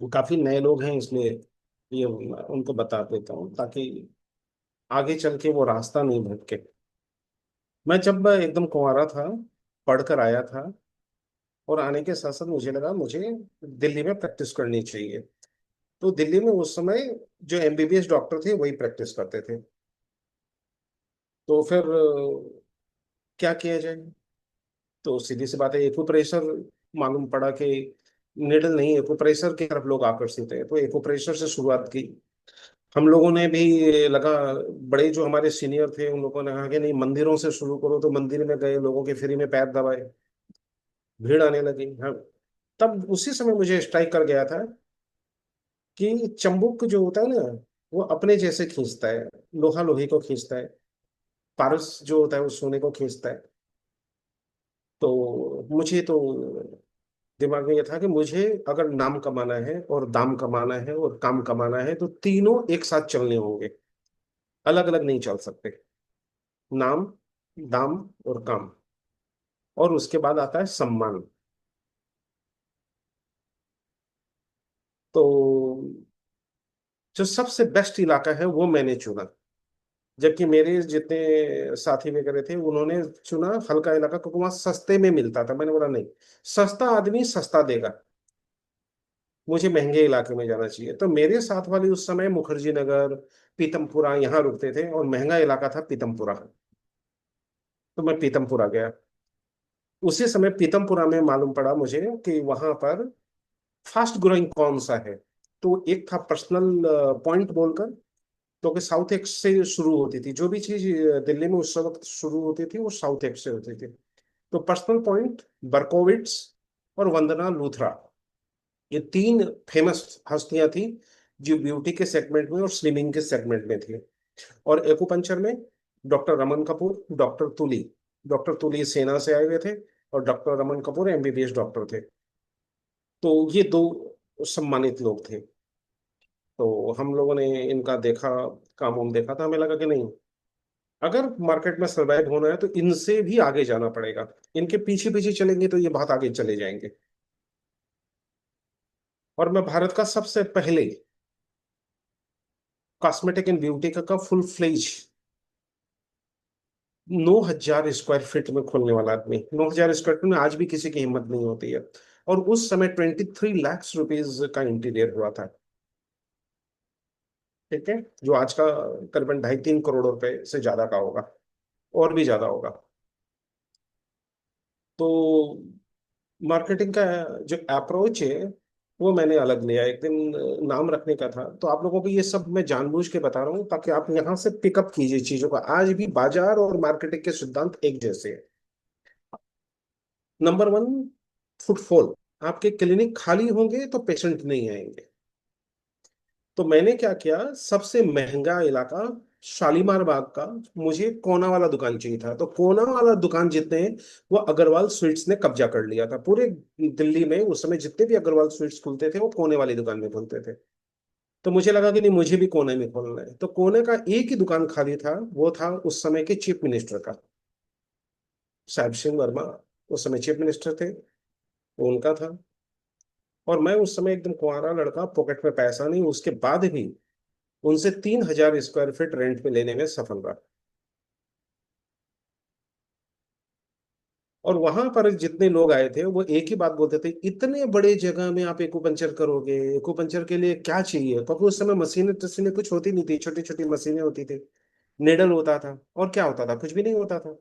काफी नए लोग हैं, इसलिए ये उनको बता देता हूँ ताकि आगे चल के वो रास्ता नहीं भटके। मैं जब एकदम कुंवारा था, पढ़कर आया था, और आने के साथ साथ मुझे लगा मुझे दिल्ली में प्रैक्टिस करनी चाहिए। तो दिल्ली में उस समय जो एमबीबीएस डॉक्टर थे वही प्रैक्टिस करते थे। तो फिर क्या किया जाए? तो सीधी सी बात है, एक्यूप्रेशर मालूम पड़ा कि निडल नहीं, एक्यूप्रेशर की तरफ लोग आकर्षित है, तो एक्यूप्रेशर से शुरुआत की। हम लोगों ने भी लगा, बड़े जो हमारे सीनियर थे उन लोगों ने कहा कि नहीं, मंदिरों से शुरू करो, तो मंदिर में गए, लोगों के फ्री में पैर दबाए, भीड़ आने लगी। हाँ, तब उसी समय मुझे स्ट्राइक कर गया था कि चंबुक जो होता है ना, वो अपने जैसे खींचता है, लोहा लोहे को खींचता है, पारस जो होता है वो सोने को खींचता है। तो मुझे तो दिमाग में ये था कि मुझे अगर नाम कमाना है और दाम कमाना है और काम कमाना है तो तीनों एक साथ चलने होंगे, अलग अलग नहीं चल सकते। नाम, दाम और काम। और उसके बाद आता है सम्मान। तो जो सबसे बेस्ट इलाका है वो मैंने चुना, जबकि मेरे जितने साथी वगैरह थे उन्होंने चुना हल्का इलाका, क्योंकि वहां सस्ते में मिलता था। मैंने बोला नहीं, सस्ता आदमी सस्ता देगा, मुझे महंगे इलाके में जाना चाहिए। तो मेरे साथ वाले उस समय मुखर्जी नगर, पीतमपुरा यहाँ रुकते थे, और महंगा इलाका था पीतमपुरा। तो मैं पीतमपुरा गया। उसी समय पीतमपुरा में मालूम पड़ा मुझे कि वहां पर फास्ट ग्रोइंग कौन सा है। तो एक था पर्सनल पॉइंट बोलकर, तो कि साउथ एक्स से शुरू होती थी जो भी चीज दिल्ली में उस वक्त शुरू होती थी, वो साउथ एक्स से होती थी। तो पर्सनल पॉइंट, बर्कोविट्स और वंदना लूथरा, ये तीन फेमस हस्तियां थी जो ब्यूटी के सेगमेंट में और स्लिमिंग के सेगमेंट में थी। और एक्यूपंचर में डॉक्टर रमन कपूर, डॉक्टर तुली सेना से आए हुए थे, और doctor Raman Kapoor MBBS doctor थे। तो ये दो सम्मानित लोग थे। तो हम लोगों ने इनका देखा, काम वाम देखा था, हमें लगा कि नहीं, अगर मार्केट में सरवाइव होना है तो इनसे भी आगे जाना पड़ेगा। इनके पीछे पीछे चलेंगे तो ये बहुत आगे चले जाएंगे। और मैं भारत का सबसे पहले कॉस्मेटिक एंड ब्यूटी का फुल फ्लेज 9,000 स्क्वायर फीट में खोलने वाला आदमी, 9,000 स्क्वायर फीट में आज भी किसी की हिम्मत नहीं होती है। और उस समय 23 लाख रुपीज का इंटीरियर हुआ था। ठीक है, जो आज का करीबन 2.5-3 करोड़ रुपए से ज्यादा का होगा, और भी ज्यादा होगा। तो मार्केटिंग का जो अप्रोच है वो मैंने अलग लिया। एक दिन नाम रखने का था, तो आप लोगों को ये सब मैं जानबूझ के बता रहा हूँ ताकि आप यहाँ से पिकअप कीजिए चीजों का। आज भी बाजार और मार्केटिंग के सिद्धांत एक जैसे हैं। Number one, footfall. आपके क्लिनिक खाली होंगे तो पेशेंट नहीं आएंगे। तो मैंने क्या किया, सबसे महंगा इलाका शालीमार बाग का, मुझे कोना वाला दुकान चाहिए था। तो कोना वाला दुकान जितने हैं, वो अग्रवाल स्वीट्स ने कब्जा कर लिया था पूरे दिल्ली में। उस समय जितने भी अग्रवाल स्वीट्स खुलते थे वो कोने वाली दुकान में खुलते थे। तो मुझे लगा कि नहीं, मुझे भी कोने में खोलना है। तो कोने का एक ही दुकान खाली था, वो था उस समय के चीफ मिनिस्टर का, साहिब सिंह वर्मा। उस समय चीफ मिनिस्टर थे, वो उनका था। और मैं उस समय एकदम कुंवारा लड़का, पॉकेट में पैसा नहीं, उसके बाद भी उनसे 3,000 स्क्वायर फीट रेंट पे लेने में सफल रहा। और वहां पर जितने लोग आए थे वो एक ही बात बोलते थे, इतने बड़े जगह में आप एक्यूपंचर करोगे, एक्यूपंचर के लिए क्या चाहिए? क्योंकि उस समय मशीनें तशीनें कुछ होती नहीं थी, छोटी छोटी मशीनें होती थी, निडल होता था, और क्या होता था? कुछ भी नहीं होता था।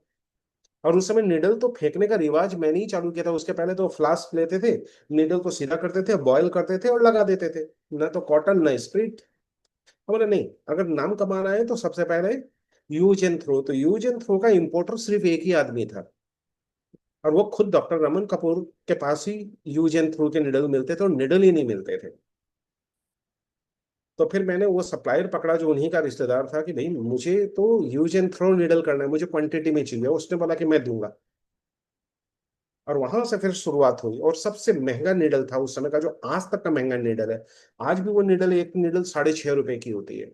और उस समय निडल तो फेंकने का रिवाज मैंने ही चालू किया था। उसके पहले तो फ्लास्क लेते थे, निडल को सीधा करते थे, बॉयल करते थे और लगा देते थे। न तो कॉटन न स्प्रिट। बोले नहीं, अगर नाम कमाना है तो सबसे पहले यूज एंड थ्रो। तो यूज एंड थ्रो का इंपोर्टर सिर्फ एक ही आदमी था, और वो खुद डॉक्टर रमन कपूर के पास ही यूज एंड थ्रो के निडल मिलते थे, और निडल ही नहीं मिलते थे। तो फिर मैंने वो सप्लायर पकड़ा जो उन्हीं का रिश्तेदार था कि भाई मुझे तो यूज एंड थ्रो निडल करना है, मुझे क्वांटिटी में चाहिए। उसने बोला कि मैं दूंगा। और वहां से फिर शुरुआत हुई, और सबसे महंगा निडल था उस समय का, जो आज तक का महंगा निडल है। आज भी वो निडल, एक निडल 6.5 रुपए की होती है।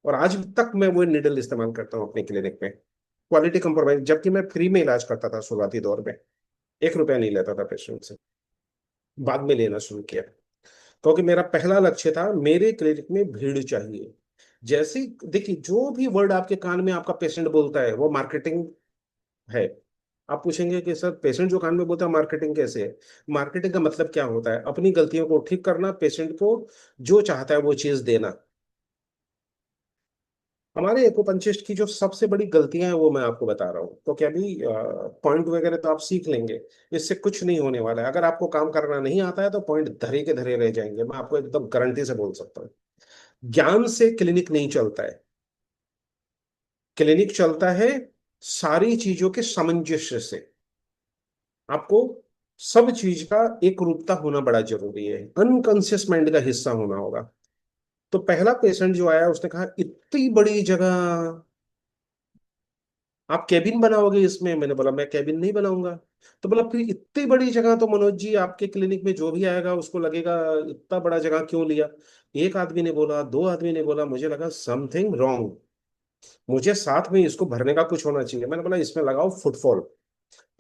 और आज तक मैं वो निडल इस्तेमाल करता हूँ अपने क्लिनिक में, क्वालिटी कंप्रोमाइज, जबकि मैं फ्री में इलाज करता था शुरुआती दौर में, 1 रुपया नहीं लेता था पेशेंट से। बाद में लेना शुरू किया। क्योंकि मेरा पहला लक्ष्य था, मेरे क्लिनिक में भीड़ चाहिए। जैसे ही देखिए, जो भी वर्ड आपके कान में आपका पेशेंट बोलता है वो मार्केटिंग है। आप पूछेंगे कि सर पेशेंट जो कान में बोलता है मार्केटिंग कैसे है? मार्केटिंग का मतलब क्या होता है? अपनी गलतियों को ठीक करना, पेशेंट को जो चाहता है वो चीज देना। हमारे एक्यूपंचिस्ट की जो सबसे बड़ी गलतियां हैं वो मैं आपको बता रहा हूँ, तो क्या भी पॉइंट वगैरह तो आप सीख लेंगे, इससे कुछ नहीं होने वाला है। अगर आपको काम करना नहीं आता है तो पॉइंट धरे के धरे रह जाएंगे, मैं आपको एकदम गारंटी से बोल सकता हूँ। ज्ञान से क्लिनिक नहीं चलता है। क्लिनिक चलता है सारी चीजों के सामंजस्य से। आपको सब चीज का एक रूपता होना बड़ा जरूरी है, अनकॉन्शियस माइंड का हिस्सा होना होगा। तो पहला पेशेंट जो आया उसने कहा इतनी बड़ी जगह आप कैबिन बनाओगे इसमें? मैंने बोला मैं कैबिन नहीं बनाऊंगा। तो बोला फिर इतनी बड़ी जगह तो मनोज जी आपके क्लिनिक में जो भी आएगा उसको लगेगा इतना बड़ा जगह क्यों लिया? एक आदमी ने बोला, दो आदमी ने बोला, मुझे लगा समथिंग रॉन्ग, मुझे साथ में इसको भरने का कुछ होना चाहिए। मैंने बोला इसमें लगाओ फुटफॉल।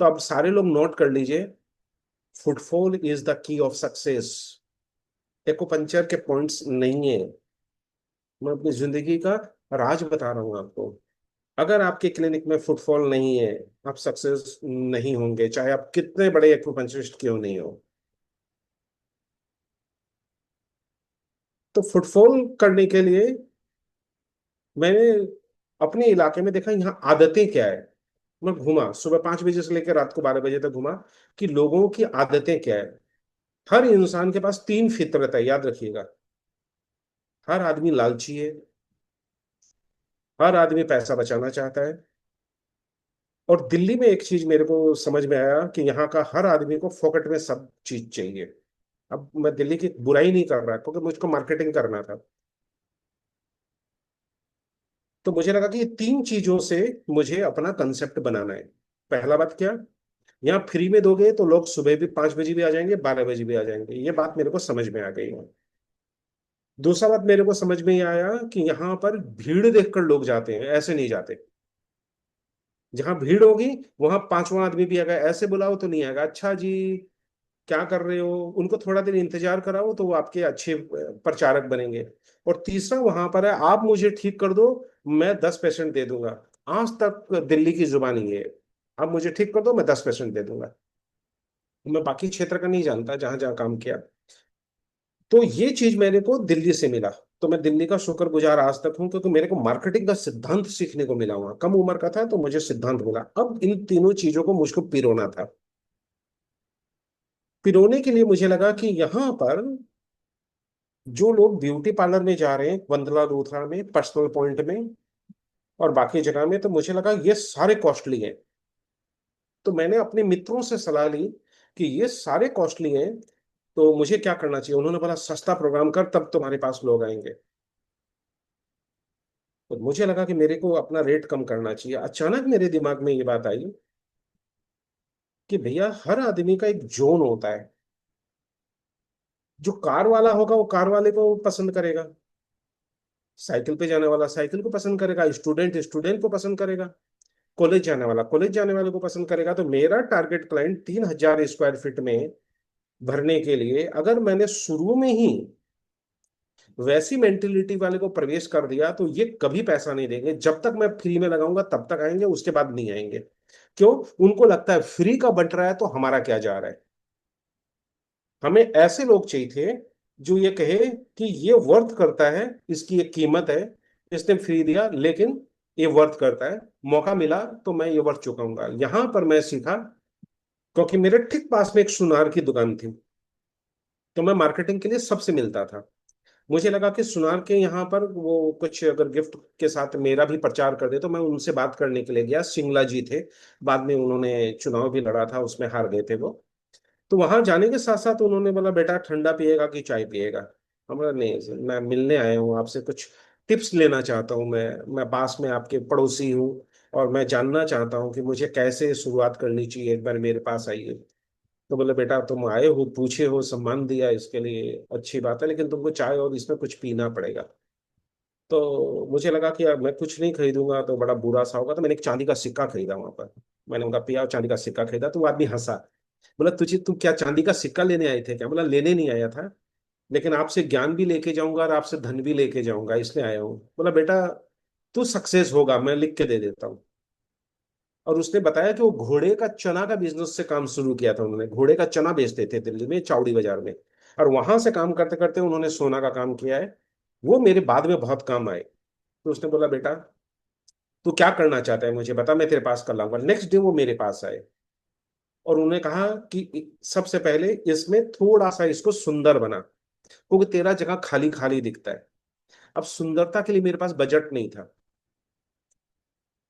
तो अब सारे लोग नोट कर लीजिए, footfall is the key of success. Acupuncture के पॉइंट्स नहीं है, मैं अपनी जिंदगी का राज बता रहा हूँ आपको। अगर आपके क्लिनिक में फुटफॉल नहीं है, आप सक्सेस नहीं होंगे, चाहे आप कितने बड़े एक्यूपंक्चरिस्ट क्यों नहीं हो। तो फुटफॉल करने के लिए मैंने अपने इलाके में देखा यहाँ आदतें क्या है। मैं घूमा सुबह 5 बजे से लेकर रात को 12 बजे तक घूमा कि लोगों की आदतें क्या है। हर इंसान के पास तीन फितरत है, याद रखिएगा। हर आदमी लालची है, हर आदमी पैसा बचाना चाहता है, और दिल्ली में एक चीज मेरे को समझ में आया कि यहाँ का हर आदमी को फोकट में सब चीज चाहिए। अब मैं दिल्ली की बुराई नहीं कर रहा क्योंकि मुझको मार्केटिंग करना था। तो मुझे लगा कि ये तीन चीजों से मुझे अपना कंसेप्ट बनाना है। पहला बात क्या, यहाँ फ्री में दोगे तो लोग सुबह भी 5 बजे भी आ जाएंगे, 12 बजे भी आ जाएंगे, ये बात मेरे को समझ में आ गई है। दूसरा बात मेरे को समझ में ये आया कि यहाँ पर भीड़ देखकर लोग जाते हैं, ऐसे नहीं जाते। जहां भीड़ होगी वहां पांचवा आदमी भी आएगा, ऐसे बुलाओ तो नहीं आएगा। अच्छा जी क्या कर रहे हो, उनको थोड़ा देर इंतजार कराओ तो वो आपके अच्छे प्रचारक बनेंगे। और तीसरा वहां पर है, आप मुझे ठीक कर दो, मैं 10 पेशेंट दे दूंगा। आज तक दिल्ली की जुबानी है, आप मुझे ठीक कर दो मैं 10 पेशेंट दे दूंगा। मैं बाकी क्षेत्र का नहीं जानता जहां जहां काम किया। तो ये चीज मेरे को दिल्ली से मिला। तो मैं दिल्ली का शुक्रगुजार आज तक हूं, क्योंकि मेरे को मार्केटिंग का सिद्धांत सीखने को मिला। हुआ कम उम्र का था तो मुझे सिद्धांत मिला, अब इन तीनों चीजों को मुझको पिरोना था। पिरोने के लिए मुझे लगा कि यहाँ पर जो लोग ब्यूटी पार्लर में जा रहे हैं, वंदना लूथरा में, पर्सनल पॉइंट में और बाकी जगह में, तो मुझे लगा ये सारे कॉस्टली हैं। तो मैंने अपने मित्रों से सलाह ली कि ये सारे कॉस्टली हैं, तो मुझे क्या करना चाहिए? उन्होंने बोला सस्ता प्रोग्राम कर, तब तुम्हारे पास लोग आएंगे। तो मुझे लगा कि मेरे को अपना रेट कम करना चाहिए। अचानक मेरे दिमाग में ये बात आई कि भैया हर आदमी का एक जोन होता है। जो कार वाला होगा वो कार वाले को पसंद करेगा, साइकिल पे जाने वाला साइकिल को पसंद करेगा, स्टूडेंट स्टूडेंट को पसंद करेगा, कॉलेज जाने वाला कॉलेज जाने वाले को पसंद करेगा। तो मेरा टारगेट क्लाइंट 3,000 स्क्वायर फीट में भरने के लिए अगर मैंने शुरू में ही वैसी मेंटेलिटी वाले को प्रवेश कर दिया तो ये कभी पैसा नहीं देंगे। जब तक मैं फ्री में लगाऊंगा तब तक आएंगे, उसके बाद नहीं आएंगे। क्यों? उनको लगता है फ्री का बंट रहा है तो हमारा क्या जा रहा है। हमें ऐसे लोग चाहिए थे जो ये कहे कि ये वर्थ करता है, इसकी एक कीमत है, इसने फ्री दिया लेकिन ये वर्थ करता है, मौका मिला तो मैं ये वर्थ चुकाऊंगा। यहां पर मैं सीखा, क्योंकि मेरे ठीक पास में एक सुनार की दुकान थी, तो मैं मार्केटिंग के लिए सबसे मिलता था। मुझे लगा कि सुनार के यहाँ पर वो कुछ अगर गिफ्ट के साथ मेरा भी प्रचार कर दे, तो मैं उनसे बात करने के लिए गया। सिंगला जी थे, बाद में उन्होंने चुनाव भी लड़ा था, उसमें हार गए थे वो। तो वहां जाने के साथ साथ उन्होंने बोला बेटा ठंडा पिएगा कि चाय पिएगा? हमारा नहीं सर, मैं मिलने आया हूँ आपसे, कुछ टिप्स लेना चाहता हूँ। मैं पास में आपके पड़ोसी हूँ और मैं जानना चाहता हूँ कि मुझे कैसे शुरुआत करनी चाहिए, एक बार मेरे पास आइए। तो बोले बेटा तुम आए हो, पूछे हो, सम्मान दिया, इसके लिए अच्छी बात है, लेकिन तुमको चाय और इसमें कुछ पीना पड़ेगा। तो मुझे लगा कि यार मैं कुछ नहीं खरीदूंगा तो बड़ा बुरा सा होगा, तो मैंने एक चांदी का सिक्का खरीदा वहां पर। मैंने उनका पिया और चांदी का सिक्का खरीदा, तो वो आदमी हंसा। बोला तुझे, तुम क्या चांदी का सिक्का लेने आए थे क्या? बोला लेने नहीं आया था, लेकिन आपसे ज्ञान भी लेके जाऊंगा और आपसे धन भी लेके जाऊंगा, इसलिए आया हूँ। बोला बेटा तू सक्सेस होगा, मैं लिख के दे देता हूँ। और उसने बताया कि वो घोड़े का चना का बिजनेस से काम शुरू किया था उन्होंने, घोड़े का चना बेचते थे दिल्ली में चावड़ी बाजार में। और वहां से काम करते करते उन्होंने सोना का काम किया है। वो मेरे बाद में बहुत काम आए। तो उसने बोला बेटा तू क्या करना चाहता है मुझे बता, मैं तेरे पास कर लाऊंगा। नेक्स्ट डे वो मेरे पास आए और उन्होंने कहा कि सबसे पहले इसमें थोड़ा सा इसको सुंदर बना, क्योंकि तेरा जगह खाली खाली दिखता है। अब सुंदरता के लिए मेरे पास बजट नहीं था।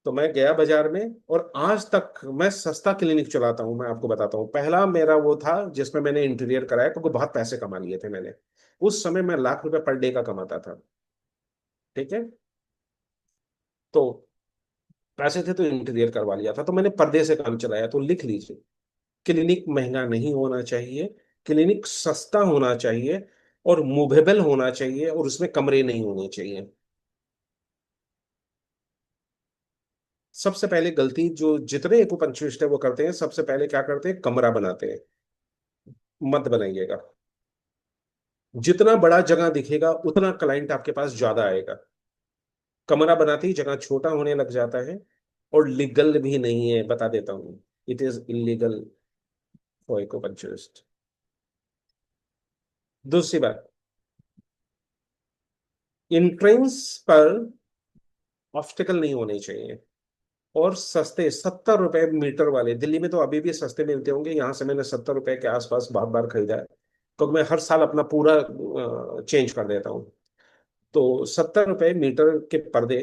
तो मैं गया बाजार में, और आज तक मैं सस्ता क्लिनिक चलाता हूं। मैं आपको बताता हूँ, पहला मेरा वो था जिसमें मैंने इंटीरियर कराया, क्योंकि बहुत पैसे कमा लिए थे मैंने। उस समय मैं लाख रुपए पर डे का कमाता था। ठीक है। तो पैसे थे तो इंटीरियर करवा लिया था, तो मैंने पर्दे से काम चलाया। तो लिख लीजिए, क्लिनिक महंगा नहीं होना चाहिए, क्लिनिक सस्ता होना चाहिए, और मूवेबल होना चाहिए, और उसमें कमरे नहीं होने चाहिए। सबसे पहले गलती जो जितने एक्यूपंक्चरिस्ट है वो करते हैं, सबसे पहले क्या करते हैं, कमरा बनाते हैं। मत बनाइएगा। जितना बड़ा जगह दिखेगा उतना क्लाइंट आपके पास ज्यादा आएगा। कमरा बनाते ही जगह छोटा होने लग जाता है। और लीगल भी नहीं है, बता देता हूँ। It is illegal for acupuncturist. दूसरी बात, एंट्रेंस पर ऑब्स्टिकल नहीं होने चाहिए। और सस्ते 70 रुपए मीटर वाले, दिल्ली में तो अभी भी सस्ते मिलते होंगे, यहाँ से मैंने 70 रुपए के आसपास बहुत बार खरीदा है, क्योंकि मैं हर साल अपना पूरा चेंज कर देता हूँ। तो 70 रुपए मीटर के पर्दे,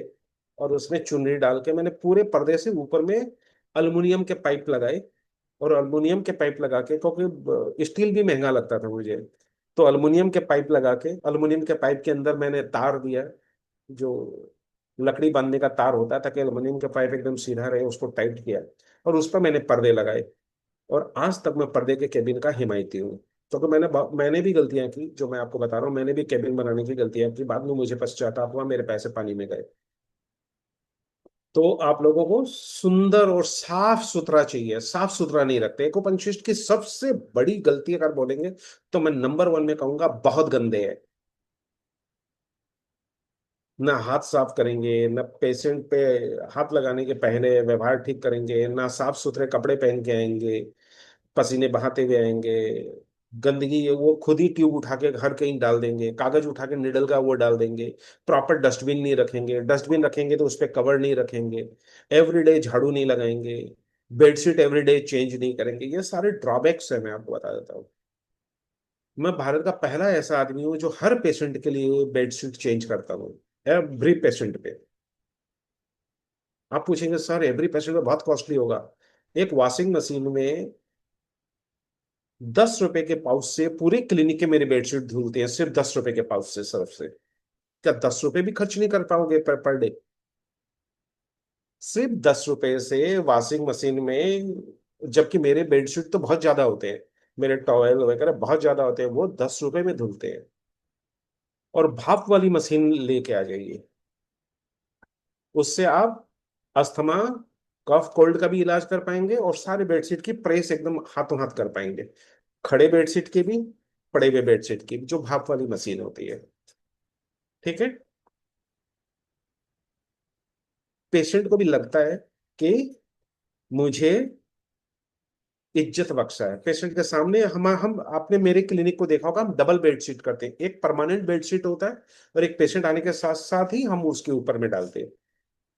और उसमें चुनरी डाल के मैंने पूरे पर्दे से ऊपर में अल्युमिनियम के पाइप लगाए। और अल्युमिनियम के पाइप लगा के, क्योंकि स्टील भी महंगा लगता था मुझे, तो अल्युमिनियम के पाइप लगा के, अल्युमिनियम के पाइप के अंदर मैंने तार दिया, जो लकड़ी बांधने का तार होता है, ताकि अल्युमिनियम का पाइप एकदम सीधा रहे, उसको टाइट किया। और उस पर मैंने पर्दे लगाए। और आज तक मैं पर्दे के केबिन का हिमायती हूँ। क्योंकि मैंने भी गलतियां की, जो मैं आपको बता रहा हूँ, मैंने भी केबिन बनाने की गलतियां की, बाद में मुझे पश्चाताप हुआ, मेरे पैसे पानी में गए। तो आप लोगों को सुंदर और साफ सुथरा चाहिए, साफ सुथरा नहीं रखते। एक्यूपंक्चरिस्ट की सबसे बड़ी गलती अगर बोलेंगे तो मैं नंबर वन में कहूंगा, बहुत गंदे है। ना हाथ साफ करेंगे, ना पेशेंट पे हाथ लगाने के पहले व्यवहार ठीक करेंगे, ना साफ सुथरे कपड़े पहन के आएंगे, पसीने बहाते हुए आएंगे। गंदगी ये वो खुद ही ट्यूब उठा के हर कहीं डाल देंगे, कागज उठा के निडल का वो डाल देंगे। प्रॉपर डस्टबिन नहीं रखेंगे, डस्टबिन रखेंगे तो उस पर कवर नहीं रखेंगे। एवरीडे झाड़ू नहीं लगाएंगे। बेडशीट एवरीडे चेंज नहीं करेंगे। ये सारे ड्रॉबैक्स है, मैं आपको बता देता हूँ। मैं भारत का पहला ऐसा आदमी हूँ जो हर पेशेंट के लिए बेडशीट चेंज करता हूँ, एवरी पेशेंट पे। आप पूछेंगे सर एवरी पेशेंट में बहुत कॉस्टली होगा। एक वॉशिंग मशीन में 10 रुपए के पाउच से पूरे क्लिनिक के मेरे बेडशीट धुलते हैं, सिर्फ 10 रुपए के पाउच से, सर्फ से। क्या 10 रुपए भी खर्च नहीं कर पाओगे पर डे? सिर्फ 10 रुपए से वॉशिंग मशीन में, जबकि मेरे बेडशीट तो बहुत ज्यादा होते हैं, मेरे टॉवेल वगैरह बहुत ज्यादा होते हैं, वो 10 रुपए में धुलते हैं। और भाप वाली मशीन लेके आ जाइए, उससे आप अस्थमा, कफ कोल्ड का भी इलाज कर पाएंगे, और सारे बेडशीट की प्रेस एकदम हाथों हाथ कर पाएंगे। खड़े बेडशीट की भी, पड़े हुए बेडशीट की भी, जो भाप वाली मशीन होती है। ठीक है। पेशेंट को भी लगता है कि मुझे इज्जत बख्शा है पेशेंट के सामने। हम आपने मेरे क्लिनिक को देखा होगा, हम डबल बेडशीट करते हैं, एक परमानेंट बेडशीट होता है, और एक पेशेंट आने के साथ साथ ही हम उसके ऊपर में डालते हैं।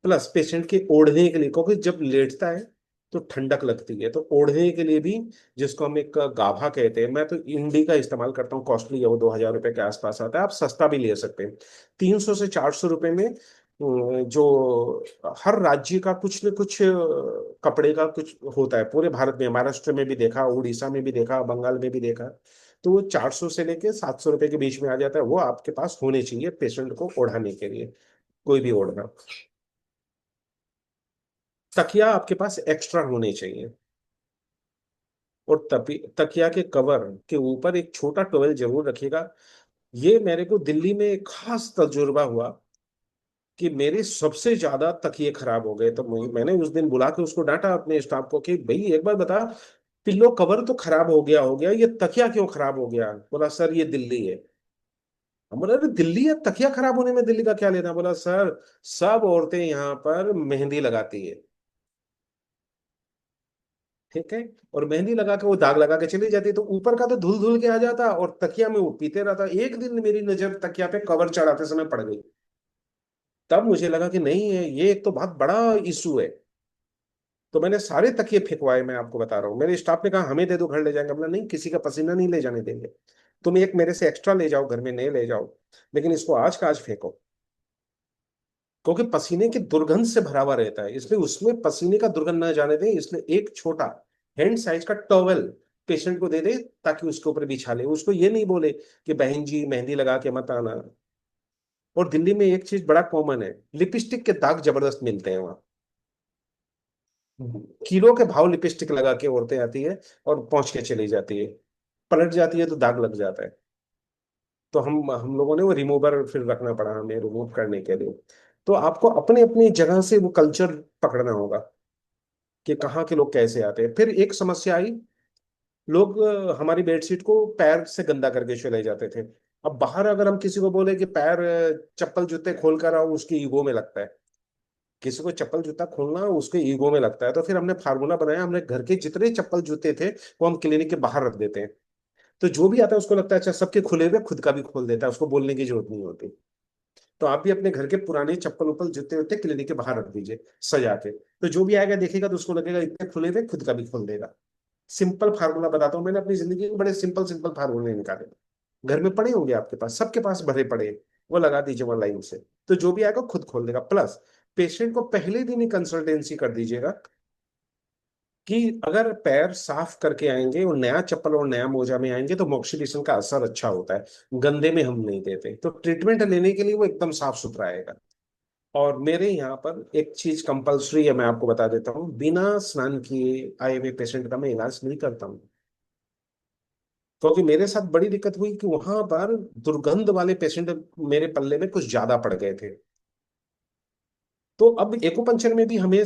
प्लस पेशेंट के ओढ़ने के लिए, क्योंकि जब लेटता है तो ठंडक लगती है, तो ओढ़ने के लिए भी, जिसको हम एक गाभा कहते हैं, मैं तो इंडी का इस्तेमाल करता हूँ, कॉस्टली है वो, 2,000 रुपए के आसपास आता है, आप सस्ता भी ले सकते हैं। 300 से 400 रुपए में जो हर राज्य का कुछ न कुछ कपड़े का कुछ होता है, पूरे भारत में, महाराष्ट्र में भी देखा, उड़ीसा में भी देखा, बंगाल में भी देखा। तो वो 400 से लेके 700 रुपए के बीच में आ जाता है, वो आपके पास होने चाहिए पेशेंट को ओढ़ाने के लिए, कोई भी ओढ़ना। तकिया आपके पास एक्स्ट्रा होने चाहिए। और तकिया के कवर के ऊपर एक छोटा टॉवेल जरूर रखिएगा। ये मेरे को दिल्ली में एक खास तजुर्बा हुआ कि मेरे सबसे ज्यादा तकिए खराब हो गए। तो मैंने उस दिन बुला के उसको डांटा अपने स्टाफ को कि भाई एक बार बता, पिल्लो कवर तो खराब हो गया, ये तकिया क्यों खराब हो गया? बोला सर ये दिल्ली है। हम बोला, अरे दिल्ली है, तकिया खराब होने में दिल्ली का क्या लेना? बोला सर, सब औरतें यहाँ पर मेहंदी लगाती है, ठीक है, और मेहंदी लगा के वो दाग लगा के चली जाती, तो ऊपर का तो धुल धुल के आ जाता और तकिया में वो पीते रहता। एक दिन मेरी नजर तकिया पे कवर चढ़ाते समय पड़ गई, तब मुझे लगा कि नहीं है, ये एक तो बहुत बड़ा इशू है। तो मैंने सारे तकिए फेंकवाए, मैं आपको बता रहा हूँ। मेरे स्टाफ ने कहा हमें दे दो, घर ले जाएंगे। हमने नहीं, किसी का पसीना नहीं ले जाने देंगे। तुम एक मेरे से एक्स्ट्रा ले जाओ, घर में नए ले जाओ, लेकिन इसको आज का आज फेंको, क्योंकि पसीने की दुर्गंध से भरा हुआ रहता है, इसलिए उसमें पसीने का दुर्गंध ना जाने दें। इसलिए एक छोटा हैंड साइज का टॉवेल पेशेंट को दे दे, ताकि उसके ऊपर बिछा ले। उसको ये नहीं बोले कि बहन जी मेहंदी लगा के मत आना। और दिल्ली में एक चीज बड़ा कॉमन है, लिपस्टिक के दाग जबरदस्त मिलते हैं वहां। किलो के भाव लिपस्टिक लगा के औरतें आती है और पहुंच के चली जाती है, पलट जाती है तो दाग लग जाता है। तो हम लोगों ने वो रिमूवर फिर रखना पड़ा हमें रिमूव करने के लिए। तो आपको अपने अपनी जगह से वो कल्चर पकड़ना होगा कि कहाँ के लोग कैसे आते हैं। फिर एक समस्या आई, लोग हमारी बेडशीट को पैर से गंदा करके चले जाते थे। अब बाहर अगर हम किसी को बोले कि पैर चप्पल जूते खोल कर आओ, उसके ईगो में लगता है। किसी को चप्पल जूता खोलना उसके ईगो में लगता है। तो फिर हमने फार्मूला बनाया, हमने घर के जितने चप्पल जूते थे वो हम क्लिनिक के बाहर रख देते हैं। तो जो भी आता है उसको लगता है अच्छा सबके खुले हुए, खुद का भी खोल देता है, उसको बोलने की जरूरत नहीं होती। तो आप भी अपने घर के पुराने चप्पल उप्पल जूते उते क्लिनिक के बाहर रख दीजिए सजा के। तो जो भी आएगा देखेगा तो उसको लगेगा इतने खुले हुए, खुद का भी खोल देगा। सिंपल फार्मूला बताता हूँ, मैंने अपनी जिंदगी में बड़े सिंपल सिंपल फार्मूले निकाले। घर में पड़े होंगे आपके पास, सबके पास भरे पड़े हैं। वो लगा दीजिए वहां लाइन से, तो जो भी आएगा खुद खोल देगा। प्लस पेशेंट को पहले दिन ही कंसल्टेंसी कर दीजिएगा कि अगर पैर साफ करके आएंगे और नया चप्पल और नया मोजा में आएंगे तो मॉक्सिडिक्सन का असर अच्छा होता है। गंदे में हम नहीं देते, तो ट्रीटमेंट लेने के लिए वो एकदम साफ सुथरा आएगा। और मेरे यहाँ पर एक चीज कंपलसरी है, मैं आपको बता देता हूँ, बिना स्नान किए आए हुए पेशेंट का मैं इलाज नहीं करता हूँ। क्योंकि मेरे साथ बड़ी दिक्कत हुई कि वहां पर दुर्गंध वाले पेशेंट मेरे पल्ले में कुछ ज्यादा पड़ गए थे। तो अब एक्यूपंक्चर में भी हमें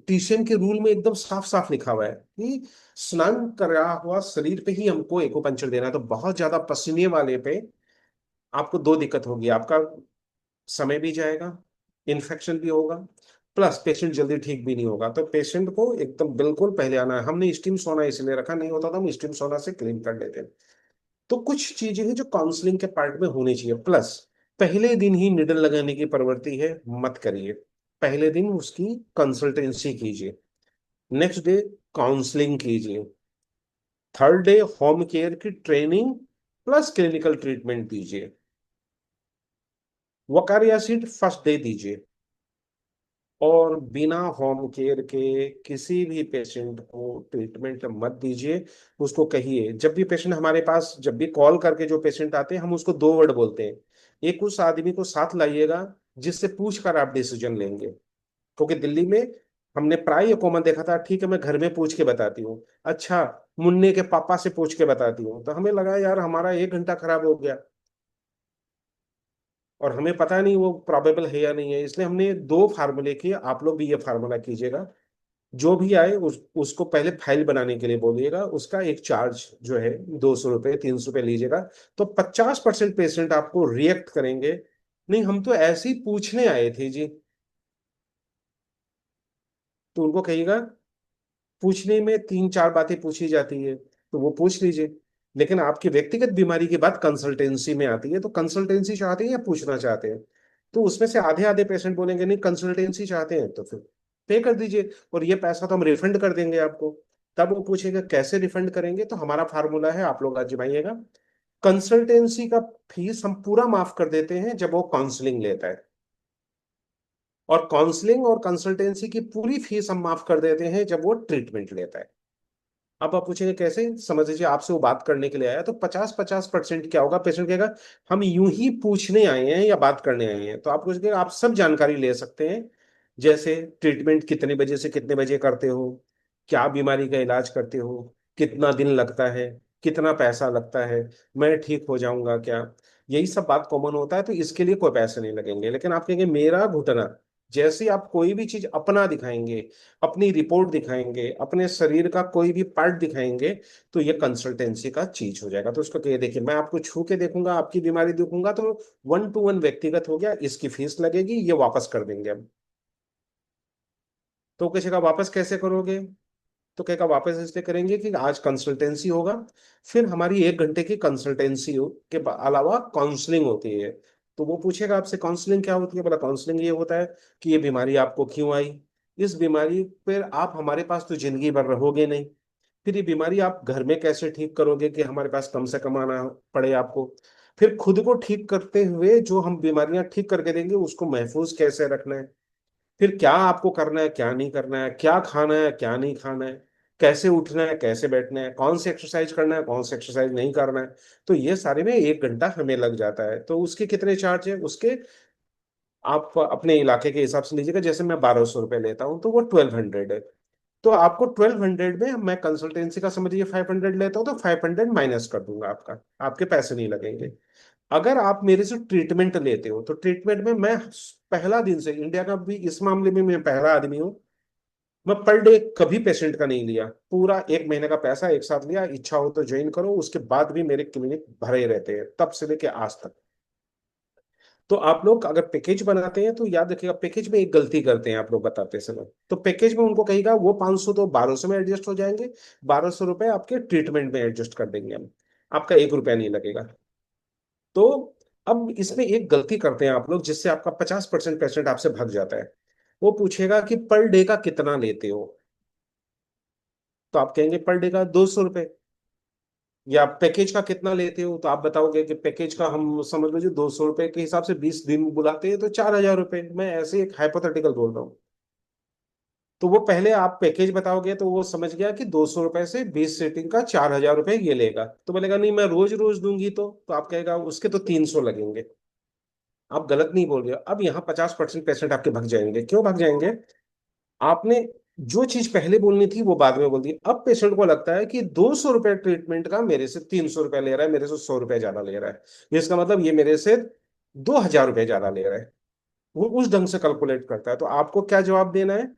टीसीएम के रूल में एकदम साफ साफ लिखा हुआ है कि स्नान करा हुआ शरीर पे ही हमको एक्यूपंक्चर देना है। तो बहुत ज्यादा पसीने वाले पे आपको दो दिक्कत होगी, आपका समय भी जाएगा, इन्फेक्शन भी होगा, प्लस पेशेंट जल्दी ठीक भी नहीं होगा। तो पेशेंट को एकदम बिल्कुल पहले आना है। हमने स्टीम सोना इसलिए रखा, नहीं होता तो हम स्टीम सोना से क्लीन कर लेते। तो कुछ चीजें हैं जो काउंसलिंग के पार्ट में होनी चाहिए। प्लस पहले दिन ही निडल लगाने की प्रवृत्ति है, मत करिए। पहले दिन उसकी कंसल्टेंसी कीजिए, नेक्स्ट डे काउंसलिंग कीजिए, थर्ड डे होम केयर की ट्रेनिंग प्लस क्लिनिकल ट्रीटमेंट दीजिए। वकारिया सीट फर्स्ट डे दीजिए। और बिना होम केयर के किसी भी पेशेंट को ट्रीटमेंट मत दीजिए। उसको कहिए, जब भी पेशेंट हमारे पास, जब भी कॉल करके जो पेशेंट आते हैं, हम उसको दो वर्ड बोलते हैं। एक, उस आदमी को साथ लाइएगा जिससे पूछ कर आप डिसीजन लेंगे। क्योंकि दिल्ली में हमने प्राय ये कॉमन देखा था, ठीक है मैं घर में पूछ के बताती हूँ, अच्छा मुन्ने के पापा से पूछ के बताती हूँ। तो हमें लगा यार हमारा 1 घंटा खराब हो गया, और हमें पता नहीं वो प्रोबेबल है या नहीं है। इसलिए हमने दो फार्मूले किए, आप लोग भी ये फार्मूला कीजिएगा। जो भी आए उसको पहले फाइल बनाने के लिए बोलिएगा, उसका एक चार्ज जो है 200 रुपये 300 रुपये लीजिएगा। तो 50% पेशेंट आपको रिएक्ट करेंगे, नहीं हम तो ऐसे ही पूछने आए थे जी। तो उनको कहिएगा, पूछने में तीन चार बातें पूछी जाती है तो वो पूछ लीजिए। लेकिन आपकी व्यक्तिगत बीमारी की बात कंसल्टेंसी में आती है, तो कंसल्टेंसी चाहते हैं या पूछना चाहते हैं? तो उसमें से आधे आधे पेशेंट बोलेंगे नहीं कंसल्टेंसी चाहते हैं, तो फिर पे कर दीजिए और ये पैसा तो हम रिफंड कर देंगे आपको। तब वो पूछेगा कैसे रिफंड करेंगे, तो हमारा फार्मूला है, आप लोग आजमाइएगा। कंसल्टेंसी का फीस हम पूरा माफ कर देते हैं जब वो काउंसलिंग लेता है, और काउंसलिंग और कंसल्टेंसी की पूरी फीस हम माफ कर देते हैं जब वो ट्रीटमेंट लेता है। अब आप पूछेंगे कैसे, समझ लीजिए आपसे वो बात करने के लिए आया, तो 50-50% क्या होगा, पेशेंट कहेगा हम यूं ही पूछने आए हैं या बात करने आए हैं। तो आप पूछेंगे, आप सब जानकारी ले सकते हैं, जैसे ट्रीटमेंट कितने बजे से कितने बजे करते हो, क्या बीमारी का इलाज करते हो, कितना दिन लगता है, कितना पैसा लगता है, मैं ठीक हो जाऊंगा क्या। यही सब बात कॉमन होता है, तो इसके लिए कोई पैसे नहीं लगेंगे। लेकिन आप कहेंगे मेरा घुटना जैसे ही आप कोई भी चीज अपना दिखाएंगे, अपनी रिपोर्ट दिखाएंगे, अपने शरीर का कोई भी पार्ट दिखाएंगे, तो ये कंसल्टेंसी का चीज हो जाएगा। तो उसको कहिए देखिए मैं आपको छू के देखूंगा, आपकी बीमारी देखूंगा, तो 1 to 1 व्यक्तिगत हो गया, इसकी फीस लगेगी, ये वापस कर देंगे हम। तो किसी का वापस कैसे करोगे? तो कहेगा वापस इसलिए करेंगे कि आज कंसल्टेंसी होगा, फिर हमारी 1 घंटे की कंसल्टेंसी के अलावा काउंसलिंग होती है। तो वो पूछेगा आपसे काउंसलिंग क्या होती है, बोला काउंसलिंग ये होता है कि ये बीमारी आपको क्यों आई, इस बीमारी पर आप हमारे पास तो जिंदगी भर रहोगे नहीं, फिर ये बीमारी आप घर में कैसे ठीक करोगे कि हमारे पास कम से कम आना पड़े आपको, फिर खुद को ठीक करते हुए जो हम बीमारियां ठीक करके देंगे उसको महफूज कैसे रखना है, फिर क्या आपको करना है क्या नहीं करना है, क्या खाना है क्या नहीं खाना है, कैसे उठना है कैसे बैठना है, कौन सी एक्सरसाइज करना है कौन सी एक्सरसाइज नहीं करना है। तो ये सारे में 1 घंटा हमें लग जाता है। तो उसके कितने चार्ज है उसके, आप अपने इलाके के हिसाब से लीजिएगा, जैसे मैं 1200 रुपये लेता हूँ तो वो 1200 है। तो आपको 1200 में मैं कंसल्टेंसी का समझिए 500 लेता हूँ, तो 500 माइनस कर दूंगा आपका, आपके पैसे नहीं लगेंगे। अगर आप मेरे से ट्रीटमेंट लेते हो तो ट्रीटमेंट में मैं पहला दिन से इंडिया का भी इस मामले में मैं पहला आदमी हूँ, मैं पर डे कभी पेशेंट का नहीं लिया, पूरा 1 महीने का पैसा एक साथ लिया, इच्छा हो तो ज्वाइन करो, उसके बाद भी मेरे क्लिनिक भरे रहते हैं तब से लेके आज तक। तो आप लोग अगर पैकेज बनाते हैं तो याद रखिएगा, पैकेज में एक गलती करते हैं आप लोग बताते समय, तो पैकेज में उनको कहिएगा वो 500 तो 1200 में एडजस्ट हो जाएंगे, 1200 रुपए आपके ट्रीटमेंट में एडजस्ट कर देंगे हम, आपका 1 रुपया नहीं लगेगा। तो अब इसमें एक गलती करते हैं आप लोग जिससे आपका 50% पेशेंट आपसे भाग जाता है। वो पूछेगा कि पर डे का कितना लेते हो, तो आप कहेंगे पर डे का 200 रुपये। या पैकेज का कितना लेते हो, तो आप बताओगे कि पैकेज का हम समझ लीजिए 200 रुपये के हिसाब से 20 दिन बुलाते हैं तो 4000 रुपये, मैं ऐसे एक हाइपोथेटिकल बोल रहा हूँ। तो वो पहले आप पैकेज बताओगे तो वो समझ गया कि 200 रुपये से 20 सीटिंग का 4000 रुपये ये लेगा, तो बोलेगा नहीं मैं रोज रोज दूंगी, तो आप कहेगा उसके तो 300 लगेंगे। आप गलत नहीं बोल रहे हो। अब यहाँ 50% पेशेंट आपके भाग जाएंगे, क्यों भाग जाएंगे? आपने जो चीज पहले बोलनी थी वो बाद में बोल दी। अब पेशेंट को लगता है कि 200 रुपये ट्रीटमेंट का मेरे से 300 रुपये ले रहा है, मेरे से 100 रुपये ज्यादा ले रहा है, इसका मतलब ये मेरे से 2000 रुपये ज्यादा ले रहा है। वो उस ढंग से कैलकुलेट करता है। तो आपको क्या जवाब देना है?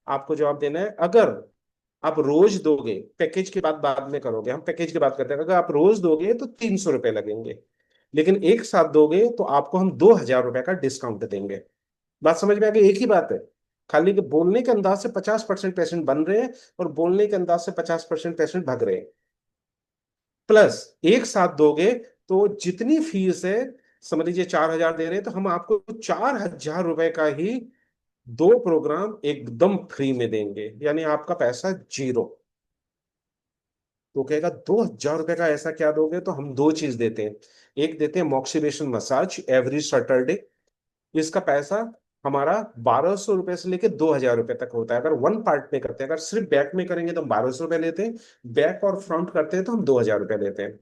आपको जवाब देना है, अगर आप रोज दोगे, पैकेज की बात बाद में करोगे, हम पैकेज की बात करते हैं, अगर आप रोज दोगे तो 300 रुपये लगेंगे, लेकिन एक साथ दोगे तो आपको हम 2000 रुपये का डिस्काउंट देंगे। बात समझ में आ गई? एक ही बात है, खाली कि बोलने के अंदाज से 50% पेशेंट बन रहे हैं और बोलने के अंदाज से 50% पेशेंट भाग रहे हैं। प्लस एक साथ दोगे तो जितनी फीस है, समझ लीजिए 4000 दे रहे हैं, तो हम आपको 4000 रुपए का ही 2 प्रोग्राम एकदम फ्री में देंगे, यानी आपका पैसा जीरो। तो कहेगा 2000 रुपये का ऐसा क्या दोगे, तो हम दो चीज देते हैं। एक देते हैं मॉक्सिलेशन मसाज एवरी सैटरडे, इसका पैसा हमारा 1200 रुपये से लेके 2000 रुपये तक होता है, अगर वन पार्ट में करते हैं। अगर सिर्फ बैक में करेंगे तो हम 1200 रुपये लेते हैं, बैक और फ्रंट करते हैं तो हम 2000 रुपये लेते हैं।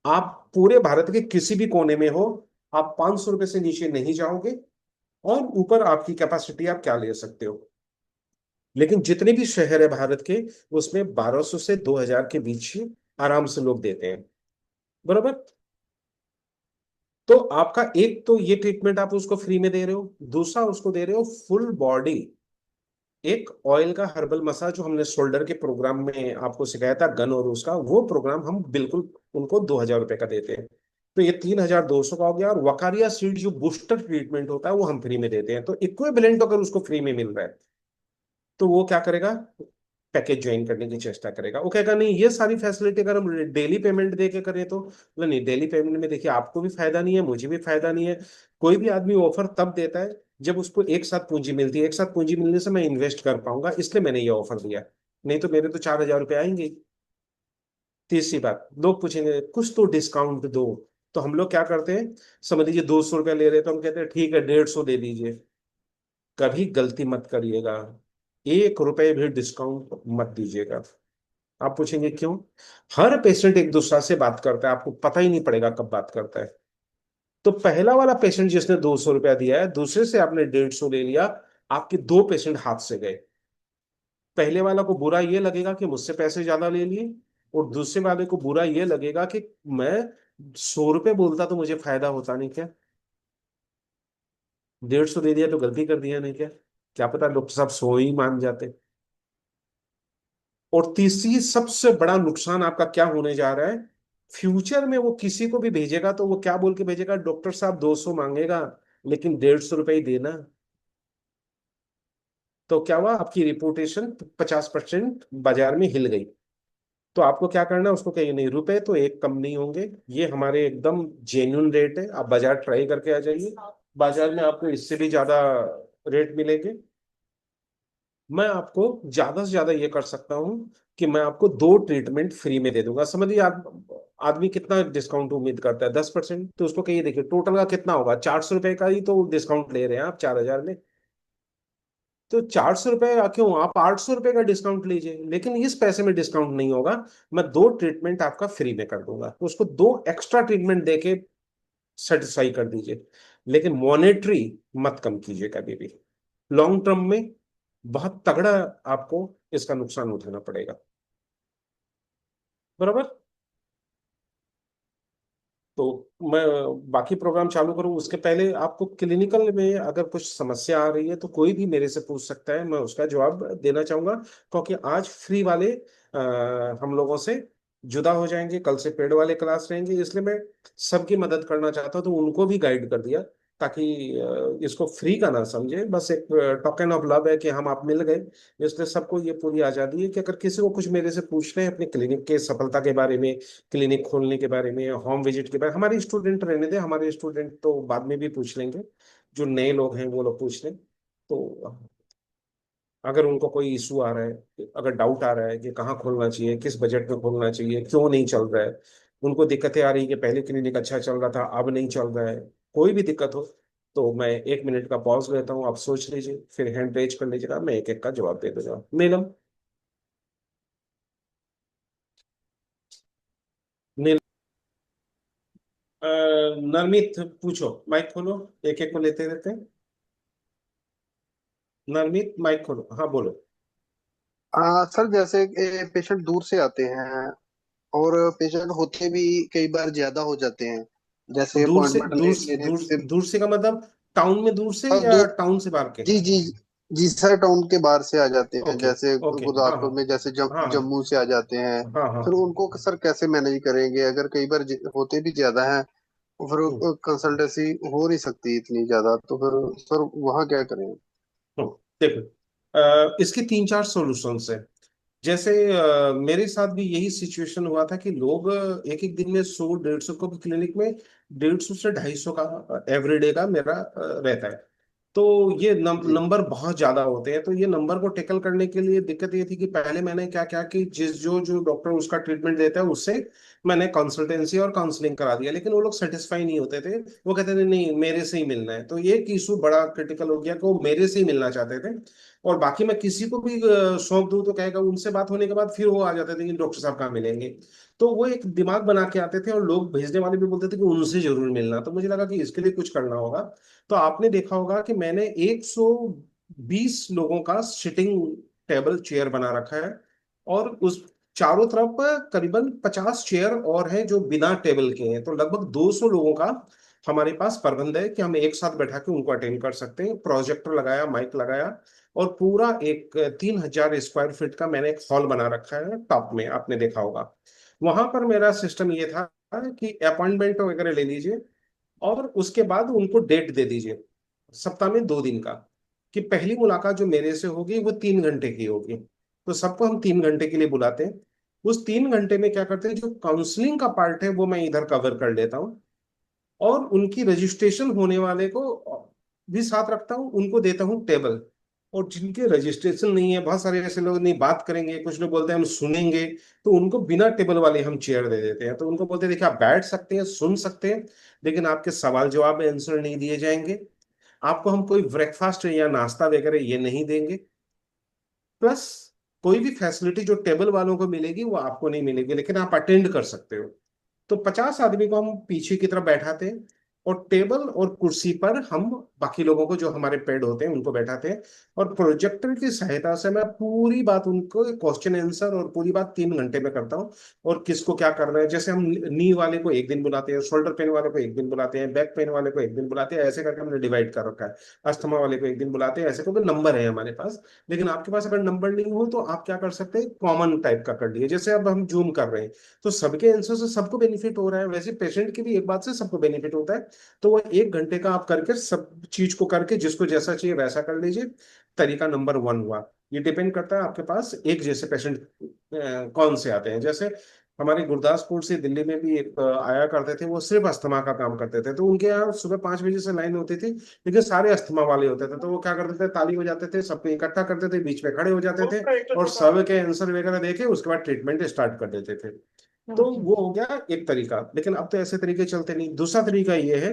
आप पूरे भारत के किसी भी कोने में हो, आप 500 रुपये से नीचे नहीं जाओगे, और ऊपर आपकी कैपेसिटी आप क्या ले सकते हो। लेकिन जितने भी शहर है भारत के, उसमें 1200 से 2000 के बीच ही आराम से लोग देते हैं, बराबर। तो आपका एक तो ये ट्रीटमेंट आप उसको फ्री में दे रहे हो, दूसरा उसको दे रहे हो फुल बॉडी एक ऑयल का हर्बल मसाज, जो हमने शोल्डर के प्रोग्राम में आपको सिखाया था गन, और उसका वो प्रोग्राम हम बिल्कुल उनको 2000 रुपये का देते हैं। तो ये 3200 का हो गया। और वकारिया सीड जो बूस्टर ट्रीटमेंट होता है वो हम फ्री में देते हैं। तो इक्विवेलेंट अगर उसको फ्री में मिल रहा है तो वो क्या करेगा, पैकेज ज्वाइन करने की चेष्टा करेगा। वो कहेगा नहीं ये सारी फैसिलिटी अगर हम डेली पेमेंट दे के करें तो, बोला नहीं डेली पेमेंट में देखिए आपको भी फायदा नहीं है मुझे भी फायदा नहीं है। कोई भी आदमी ऑफर तब देता है जब उसको एक साथ पूंजी मिलती है, एक साथ पूंजी मिलने से मैं इन्वेस्ट कर पाऊंगा, इसलिए मैंने ये ऑफर दिया, नहीं तो मेरे तो 4000 रुपये आएंगे ही। तीसरी बात, लोग पूछेंगे कुछ तो डिस्काउंट दो, तो हम लोग क्या करते हैं, समझ लीजिए 200 रुपया ले रहे हैं तो हम कहते हैं ठीक है 150 दे दीजिए। कभी गलती मत करिएगा, 1 रुपए भी डिस्काउंट मत दीजिएगा। आप पूछेंगे क्यों? हर पेशेंट एक दूसरा से बात करता है, आपको पता ही नहीं पड़ेगा कब बात करता है। तो पहला वाला पेशेंट जिसने 200 रुपया दिया है, दूसरे से आपने 150 ले लिया, आपके दो पेशेंट हाथ से गए। पहले वाला को बुरा ये लगेगा कि मुझसे पैसे ज्यादा ले लिए, और दूसरे वाले को बुरा ये लगेगा कि मैं 100 रुपये बोलता तो मुझे फायदा होता नहीं क्या। 150 दे दिया तो गलती कर दिया नहीं क्या? क्या पता डॉक्टर साहब 100 ही मान जाते। और तीसरी सबसे बड़ा नुकसान आपका क्या होने जा रहा है, फ्यूचर में वो किसी को भी भेजेगा तो वो क्या बोल के भेजेगा, डॉक्टर साहब 200 मांगेगा लेकिन 150 रुपये ही देना। तो क्या हुआ, आपकी रिपुटेशन 50% बाजार में हिल गई। तो आपको क्या करना है, उसको कहिए नहीं, रुपए तो एक कम नहीं होंगे, ये हमारे एकदम जेन्युइन रेट है, आप बाजार ट्राई करके आ जाइए। बाजार में आपको इससे भी ज्यादा रेट मिलेंगे। मैं आपको ज्यादा से ज्यादा ये कर सकता हूँ कि मैं आपको 2 ट्रीटमेंट फ्री में दे दूंगा। समझिए आदमी कितना डिस्काउंट उम्मीद करता है, 10%, तो उसको कहिए देखिए टोटल का कितना होगा, 400 रुपए का ही तो डिस्काउंट ले रहे हैं आप 4,000 में। तो 400 रुपये क्यों, आप 800 रुपये का डिस्काउंट लीजिए, लेकिन इस पैसे में डिस्काउंट नहीं होगा। मैं 2 ट्रीटमेंट आपका फ्री में कर दूंगा, तो उसको 2 एक्स्ट्रा ट्रीटमेंट देके सेटिस्फाई कर दीजिए। लेकिन मॉनेटरी मत कम कीजिए कभी भी। लॉन्ग टर्म में बहुत तगड़ा आपको इसका नुकसान उठाना पड़ेगा। बराबर। तो मैं बाकी प्रोग्राम चालू करूं उसके पहले आपको क्लिनिकल में अगर कुछ समस्या आ रही है तो कोई भी मेरे से पूछ सकता है, मैं उसका जवाब देना चाहूंगा। क्योंकि आज फ्री वाले हम लोगों से जुदा हो जाएंगे, कल से पेड वाले क्लास रहेंगे, इसलिए मैं सबकी मदद करना चाहता हूं, तो उनको भी गाइड कर दिया ताकि इसको फ्री का ना समझे, बस एक टोकन ऑफ लव है कि हम आप मिल गए। इसलिए सबको ये पूरी आजादी है कि अगर किसी को कुछ मेरे से पूछना है अपने क्लिनिक के सफलता के बारे में, क्लिनिक खोलने के बारे में, होम विजिट के बारे में, हमारे स्टूडेंट रहने दे, हमारे स्टूडेंट तो बाद में भी पूछ लेंगे, जो नए लोग हैं वो लोग पूछ लें। तो अगर उनको कोई इशू आ रहा है, अगर डाउट आ रहा है कि कहाँ खोलना चाहिए, किस बजट में खोलना चाहिए, क्यों नहीं चल रहा है, उनको दिक्कतें आ रही है कि पहले क्लिनिक अच्छा चल रहा था अब नहीं चल रहा है, कोई भी दिक्कत हो, तो मैं 1 मिनट का पॉज लेता हूँ, आप सोच लीजिए, फिर हैंड रेज कर लीजिएगा, मैं एक एक का जवाब दे दूंगा। नीलम। नील नरमीत पूछो, माइक खोलो, एक एक को लेते रहते हैं। नवनीत माइक खोलो, हाँ बोलो। सर जैसे पेशेंट दूर से आते हैं और पेशेंट होते भी कई बार ज्यादा हो जाते हैं, जैसे दूर से अपॉइंटमेंट दूर लेने दूर से। दूर से का मतलब टाउन में दूर से सर या टाउन से बाहर के? जी जी जी सर, टाउन के बाहर से आ जाते हैं, ओके। जैसे ओके, हाँ हाँ। गुरदासपुर में, जैसे हाँ हाँ। जम्मू से आ जाते हैं। हाँ हाँ। फिर उनको सर कैसे मैनेज करेंगे, अगर कई बार होते भी ज्यादा हैं तो हम्म, फिर कंसल्टेंसी हो नहीं सकती इतनी ज्यादा, तो फिर सर वहाँ क्या करें। देखो, इसके 3 4 सॉल्यूशंस है। जैसे मेरे साथ भी यही सिचुएशन हुआ था कि लोग एक एक दिन में 100 150 को भी क्लिनिक में 150 से 250 का एवरीडे का मेरा रहता है। तो ये जी नंबर बहुत ज्यादा होते हैं, तो ये नंबर को टेकल करने के लिए दिक्कत ये थी कि पहले मैंने क्या क्या कि जिस जो जो डॉक्टर उसका ट्रीटमेंट देता है उससे मैंने कंसल्टेंसी और काउंसलिंग करा दिया, लेकिन वो लोग सेटिस्फाई नहीं होते थे। वो कहते थे नहीं मेरे से ही मिलना है, तो ये इशू बड़ा क्रिटिकल हो गया कि वो मेरे से ही मिलना चाहते थे। और बाकी मैं किसी को भी सौंप दूं तो कहेगा, उनसे बात होने के बाद फिर वो आ जाते थे कि डॉक्टर साहब कहाँ मिलेंगे। तो वो एक दिमाग बना के आते थे और लोग भेजने वाले भी बोलते थे कि उनसे जरूर मिलना, तो मुझे लगा कि इसके लिए कुछ करना होगा। तो आपने देखा होगा कि मैंने 120 लोगों का सिटिंग टेबल चेयर बना रखा है, और उस चारों तरफ करीबन 50 चेयर और हैं जो बिना टेबल के हैं, तो लगभग 200 लोगों का हमारे पास प्रबंध है कि हम एक साथ बैठा के उनको अटेंड कर सकते हैं। प्रोजेक्टर लगाया, माइक लगाया, और पूरा एक 3,000 स्क्वायर फीट का मैंने एक हॉल बना रखा है टॉप में, आपने देखा होगा। वहां पर मेरा सिस्टम ये था कि अपॉइंटमेंट वगैरह ले लीजिए, और उसके बाद उनको डेट दे दीजिए सप्ताह में 2 दिन का, कि पहली मुलाकात जो मेरे से होगी वो 3 घंटे की होगी। तो सबको हम 3 घंटे के लिए बुलाते हैं। उस 3 घंटे में क्या करते हैं, जो काउंसलिंग का पार्ट है वो मैं इधर कवर कर लेता हूँ, और उनकी रजिस्ट्रेशन होने वाले को भी साथ रखता हूँ, उनको देता हूँ टेबल। और जिनके रजिस्ट्रेशन नहीं है, बहुत सारे ऐसे लोग नहीं बात करेंगे, कुछ लोग बोलते हैं हम सुनेंगे, तो उनको बिना टेबल वाले हम चेयर दे देते हैं। तो उनको बोलते हैं देखिए आप बैठ सकते हैं, सुन सकते हैं, लेकिन आपके सवाल जवाब आंसर नहीं दिए जाएंगे। आपको हम कोई ब्रेकफास्ट या नाश्ता वगैरह ये नहीं देंगे। प्लस कोई भी फैसिलिटी जो टेबल वालों को मिलेगी वो आपको नहीं मिलेगी, लेकिन आप अटेंड कर सकते हो। तो 50 आदमी को हम पीछे की तरफ बैठाते हैं, और टेबल और कुर्सी पर हम बाकी लोगों को, जो हमारे पेड होते हैं, उनको बैठाते हैं। और प्रोजेक्टर की सहायता से मैं पूरी बात उनको क्वेश्चन आंसर और पूरी बात 3 घंटे में करता हूँ। और किसको क्या करना है, जैसे हम नी वाले को एक दिन बुलाते हैं, शोल्डर पेन वाले को एक दिन बुलाते हैं, बैक पेन वाले को एक दिन बुलाते हैं, ऐसे करके हमने डिवाइड कर रखा है। अस्थमा वाले को एक दिन बुलाते हैं, ऐसे करके नंबर है हमारे पास। लेकिन आपके पास अगर नंबर नहीं हो तो आप क्या कर सकते हैं, कॉमन टाइप का कर लिए। जैसे अब हम जूम कर रहे हैं, तो सबके आंसर से सबको बेनिफिट हो रहा है, वैसे पेशेंट की भी एक बात से सबको बेनिफिट होता है। तो वो 1 घंटे का आप करके सब चीज को करके जिसको जैसा चाहिए वैसा कर लीजिए। तरीका नंबर 1 हुआ। ये डिपेंड करता है आपके पास एक जैसे पेशेंट कौन से आते हैं। जैसे हमारे गुरदासपुर से दिल्ली में भी एक आया करते थे, वो सिर्फ अस्थमा का काम करते थे। तो उनके यहाँ सुबह 5 बजे से लाइन होती थी, लेकिन सारे अस्थमा वाले होते थे। तो वो क्या करते थे, ताली बजाते थे, सबको इकट्ठा करते थे, बीच में खड़े हो जाते थे और सब के आंसर वगैरह देके उसके बाद ट्रीटमेंट स्टार्ट कर देते थे। तो वो हो गया एक तरीका। लेकिन अब तो ऐसे तरीके चलते नहीं। दूसरा तरीका ये है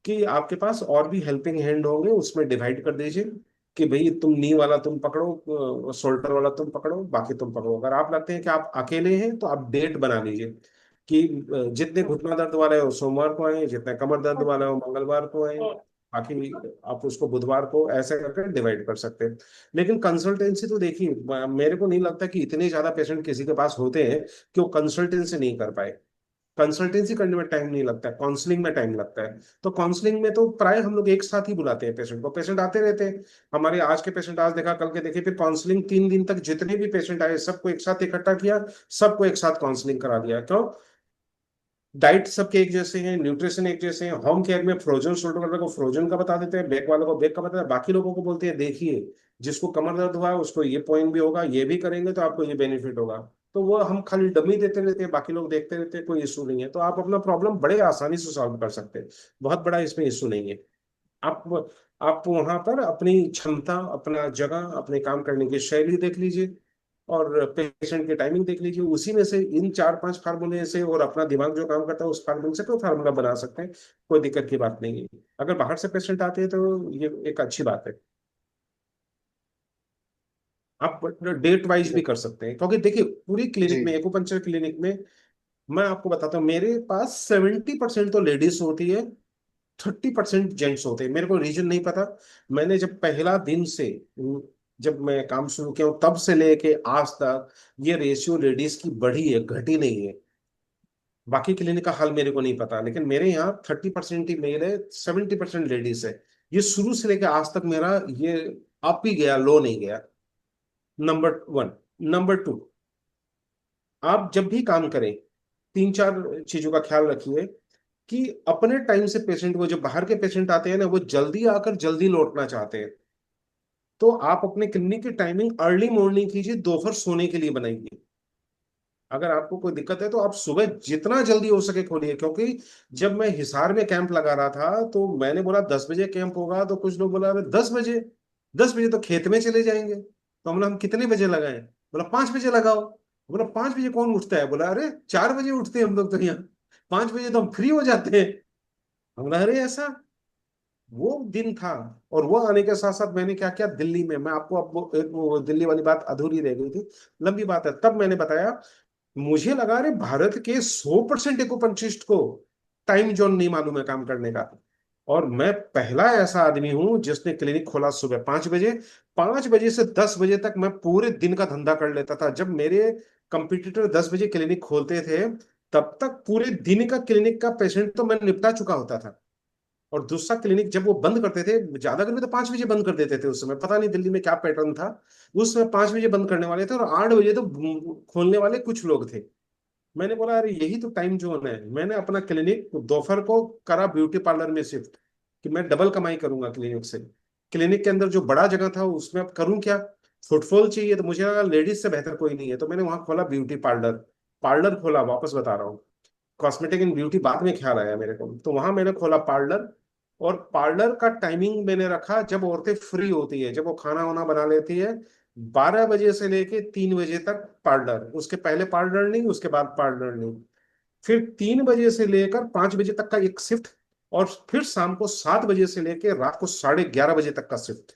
कि आपके पास और भी हेल्पिंग हैंड होंगे, उसमें डिवाइड कर दीजिए कि भाई तुम नी वाला तुम पकड़ो, शोल्डर वाला तुम पकड़ो, बाकी तुम पकड़ो। अगर आप लगते हैं कि आप अकेले हैं तो आप डेट बना लीजिए कि जितने घुटना दर्द वाले हो सोमवार को आए, जितने कमर दर्द वाले हो मंगलवार को आए, बाकी आप उसको बुधवार को, ऐसे करके डिवाइड कर सकते हैं। लेकिन कंसल्टेंसी तो देखिए, मेरे को नहीं लगता कि इतने ज्यादा पेशेंट किसी के पास होते हैं कि वो कंसल्टेंसी नहीं कर पाए। कंसल्टेंसी करने में टाइम नहीं लगता है, काउंसलिंग में टाइम लगता है। तो काउंसलिंग में तो प्राय हम लोग एक साथ ही बुलाते हैं पेशेंट को, पेशेंट आते रहते हैं। हमारे आज के पेशेंट आज देखा, कल के देखे, फिर काउंसलिंग 3 दिन तक जितने भी पेशेंट आए सबको एक साथ इकट्ठा किया, सबको एक साथ काउंसलिंग करा दिया। क्यों? डाइट सबके एक जैसे हैं, न्यूट्रिशन एक जैसे हैं। होम केयर में फ्रोजन शोल्डर वाले को फ्रोजन का बता देते हैं, बैक वाले को बैक का बता देते हैं, बाकी लोगों को बोलते हैं देखिए जिसको कमर दर्द हुआ है उसको ये पॉइंट भी होगा, ये भी करेंगे तो आपको ये बेनिफिट होगा। तो वो हम खाली डमी देते रहते हैं, बाकी लोग देखते रहते हैं, कोई इशू नहीं है। तो आप अपना प्रॉब्लम बड़े आसानी से सॉल्व कर सकते हैं। बहुत बड़ा इसमें इशू नहीं है। आप आप वहां पर अपनी क्षमता, अपना जगह, अपने काम करने की शैली देख लीजिए और पेशेंट की टाइमिंग देख लीजिए। उसी में से इन 4-5 फार्मूले से और अपना दिमाग जो काम करता है उस फार्मूले से कोई फार्मूला बना सकते हैं। कोई दिक्कत की बात नहीं है। अगर बाहर से पेशेंट आते हैं तो ये एक अच्छी बात है। आप डेट वाइज भी कर सकते हैं, क्योंकि देखिए पूरी क्लिनिक में, जी एक्यूपंक्चर क्लिनिक में, मैं आपको बताता हूँ, मेरे पास 70% तो लेडीज होती है, 30% जेंट्स होते हैं। मेरे को रीजन नहीं पता। मैंने जब पहला दिन से, जब मैं काम शुरू किया हूं, तब से लेके आज तक ये रेशियो लेडीज की बढ़ी है, घटी नहीं है। बाकी क्लिनिक का हाल मेरे को नहीं पता, लेकिन मेरे यहाँ 30% ही मेल है, 70% लेडीज है। ये शुरू से लेके आज तक मेरा ये अप ही गया, लो नहीं गया। नंबर 1। नंबर 2, आप जब भी काम करें 3-4 चीजों का ख्याल रखिए कि अपने टाइम से पेशेंट को, जो बाहर के पेशेंट आते हैं ना, वो जल्दी आकर जल्दी लौटना चाहते हैं। तो आप अपने क्लिनिक की टाइमिंग अर्ली मॉर्निंग कीजिए, दोपहर सोने के लिए बनाइए। अगर आपको कोई दिक्कत है तो आप सुबह जितना जल्दी हो सके खोलिए। क्योंकि जब मैं हिसार में कैंप लगा रहा था तो मैंने बोला 10 बजे कैंप होगा, तो कुछ लोग बोला अरे 10 बजे, 10 बजे तो खेत में चले जाएंगे। तो हमने, हम कितने बजे लगाएं? बोला 5 बजे लगाओ। बोला 5 बजे कौन उठता है? बोला अरे 4 बजे उठते हैं हम लोग तो यहाँ, 5 बजे तो हम फ्री हो जाते हैं। हम बोला अरे ऐसा। वो दिन था। और वो आने के साथ साथ मैंने क्या किया दिल्ली में, मैं आपको अब वो दिल्ली वाली बात अधूरी रह गई थी, लंबी बात है, तब मैंने बताया। मुझे लगा अरे भारत के 100% एक्यूपंक्चिस्ट को टाइम जोन नहीं मालूम है काम करने का। और मैं पहला ऐसा आदमी हूं जिसने क्लिनिक खोला सुबह 5 बजे। 5 बजे से 10 बजे तक मैं पूरे दिन का धंधा कर लेता था। जब मेरे कंपटीटर 10 बजे क्लिनिक खोलते थे, तब तक पूरे दिन का क्लिनिक का पेशेंट तो मैं निपटा चुका होता था। और दूसरा क्लिनिक जब वो बंद करते थे, ज्यादा करके तो 5 बजे बंद कर देते थे। उस समय पता नहीं दिल्ली में क्या पैटर्न था। उस समय 5 बजे बंद करने वाले थे और 8 बजे तो खोलने वाले कुछ लोग थे। मैंने बोला अरे यही तो टाइम जोन है। मैंने अपना क्लिनिक दोपहर को करा ब्यूटी पार्लर में शिफ्ट, कि मैं डबल कमाई करूंगा क्लिनिक से। क्लिनिक के अंदर जो बड़ा जगह था उसमें अब करूं क्या, फुटफॉल चाहिए, तो मुझे लगा लेडीज से बेहतर कोई नहीं है, तो मैंने वहां खोला ब्यूटी पार्लर। पार्लर खोला, वापस बता रहा हूँ, कॉस्मेटिक एंड ब्यूटी बाद में ख्याल आया मेरे को, तो वहां मैंने खोला पार्लर। और पार्लर का टाइमिंग मैंने रखा जब औरतें फ्री होती है, जब वो खाना वाना बना लेती है, 12 बजे से लेके 3 बजे तक पार्लर, उसके पहले पार्लर नहीं, उसके बाद पार्लर नहीं। फिर 3 बजे से लेकर 5 बजे तक का एक शिफ्ट, और फिर शाम को 7 बजे से लेकर रात को 11:30 बजे तक का शिफ्ट।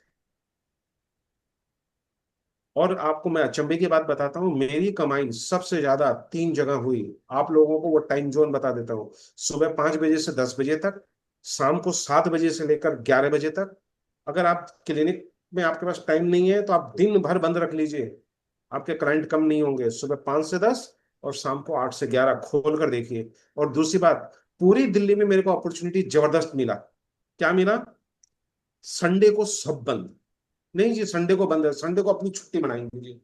और आपको मैं अचंभे की बात बताता हूँ, मेरी कमाई सबसे ज्यादा 3 जगह हुई। आप लोगों को वो टाइम जोन बता देता हूँ। सुबह 5 बजे से 10 बजे तक, शाम को 7 बजे से लेकर 11 बजे तक। अगर आप क्लिनिक में आपके पास टाइम नहीं है तो आप दिन भर बंद रख लीजिए, आपके क्लाइंट कम नहीं होंगे। सुबह 5 से 10 और शाम को 8 से 11 खोल कर देखिए। और दूसरी बात, पूरी दिल्ली में मेरे को अपॉर्चुनिटी जबरदस्त मिला। क्या मिला? संडे को सब बंद। नहीं जी, संडे को बंद है, संडे को अपनी छुट्टी बनाएंगे जी।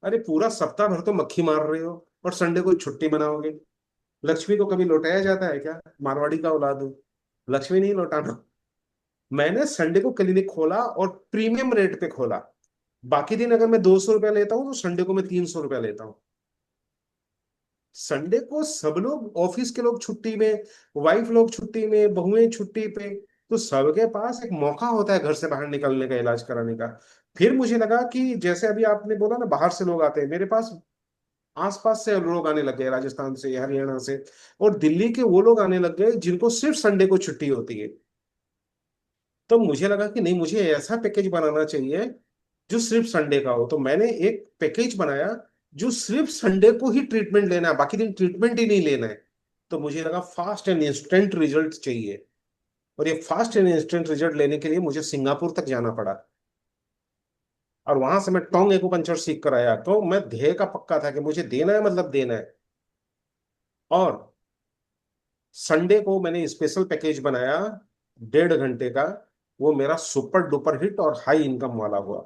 अरे पूरा सप्ताह भर तो मक्खी मार रहे हो और संडे को छुट्टी बनाओगे? लक्ष्मी को कभी लौटाया जाता है क्या? मारवाड़ी का औलाद हूँ, लक्ष्मी नहीं लौटाना। मैंने संडे को क्लिनिक खोला और प्रीमियम रेट पे खोला। बाकी दिन अगर मैं 200 रुपया लेता हूँ तो संडे को मैं 300 रुपया लेता हूँ। संडे को सब लोग, ऑफिस के लोग छुट्टी में, वाइफ लोग छुट्टी में, बहुएं छुट्टी पे, तो सबके पास एक मौका होता है घर से बाहर निकलने का, इलाज कराने का। फिर मुझे लगा कि जैसे अभी आपने बोला ना बाहर से लोग आते हैं मेरे पास, आसपास से लोग आने लग गए, राजस्थान से, हरियाणा से, और दिल्ली के वो लोग आने लग गए जिनको सिर्फ संडे को छुट्टी होती है। तो मुझे लगा कि नहीं, मुझे ऐसा पैकेज बनाना चाहिए जो सिर्फ संडे का हो। तो मैंने एक पैकेज बनाया जो सिर्फ संडे को ही ट्रीटमेंट लेना है, बाकी दिन ट्रीटमेंट ही नहीं लेना है। तो मुझे लगा फास्ट एंड इंस्टेंट रिजल्ट चाहिए, और ये फास्ट एंड इंस्टेंट रिजल्ट लेने के लिए मुझे सिंगापुर तक जाना पड़ा। और वहां से मैं टोंग एक्यूपंक्चर सीख कर आया। तो मैं ध्येय का पक्का था कि मुझे देना है, मतलब देना है। और संडे को मैंने स्पेशल पैकेज बनाया, 1.5 घंटे का। वो मेरा सुपर डुपर हिट और हाई इनकम वाला हुआ।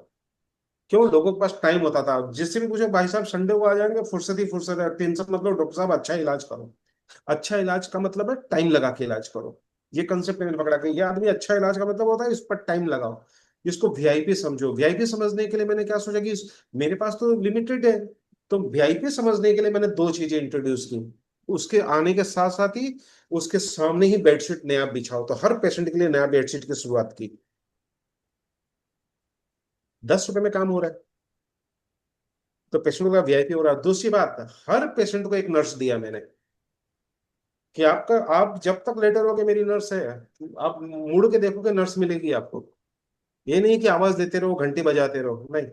क्यों? लोगों के पास टाइम होता था, जिससे भी पूछो भाई साहब संडे को आ जाएंगे, फुर्सत ही फुर्सत है, टेंशन मतलब, डॉक्टर साहब अच्छा इलाज करो। अच्छा इलाज का मतलब है टाइम लगा के इलाज करो। ये कंसेप्ट मैंने पकड़ा कि ये आदमी, अच्छा इलाज का मतलब होता है इस पर टाइम लगाओ, इसको वीआईपी समझो। वीआईपी समझने के लिए मैंने क्या सोचा कि मेरे पास तो लिमिटेड है। तो वीआईपी समझने के लिए मैंने दो चीजें इंट्रोड्यूस की। उसके आने के साथ साथ ही उसके सामने ही बेडशीट नया बिछाओ, तो हर पेशेंट के लिए नया बेडशीट की शुरुआत की। 10 रुपए में काम हो रहा है, तो पेशेंट का वीआईपी हो रहा है। दूसरी बात, हर पेशेंट को एक नर्स दिया मैंने, कि आपका, आप जब तक लेटे रहोगे मेरी नर्स है। आप मुड़ के देखोगे नर्स मिलेगी आपको। ये नहीं कि आवाज देते रहो, घंटी बजाते रहो, नहीं।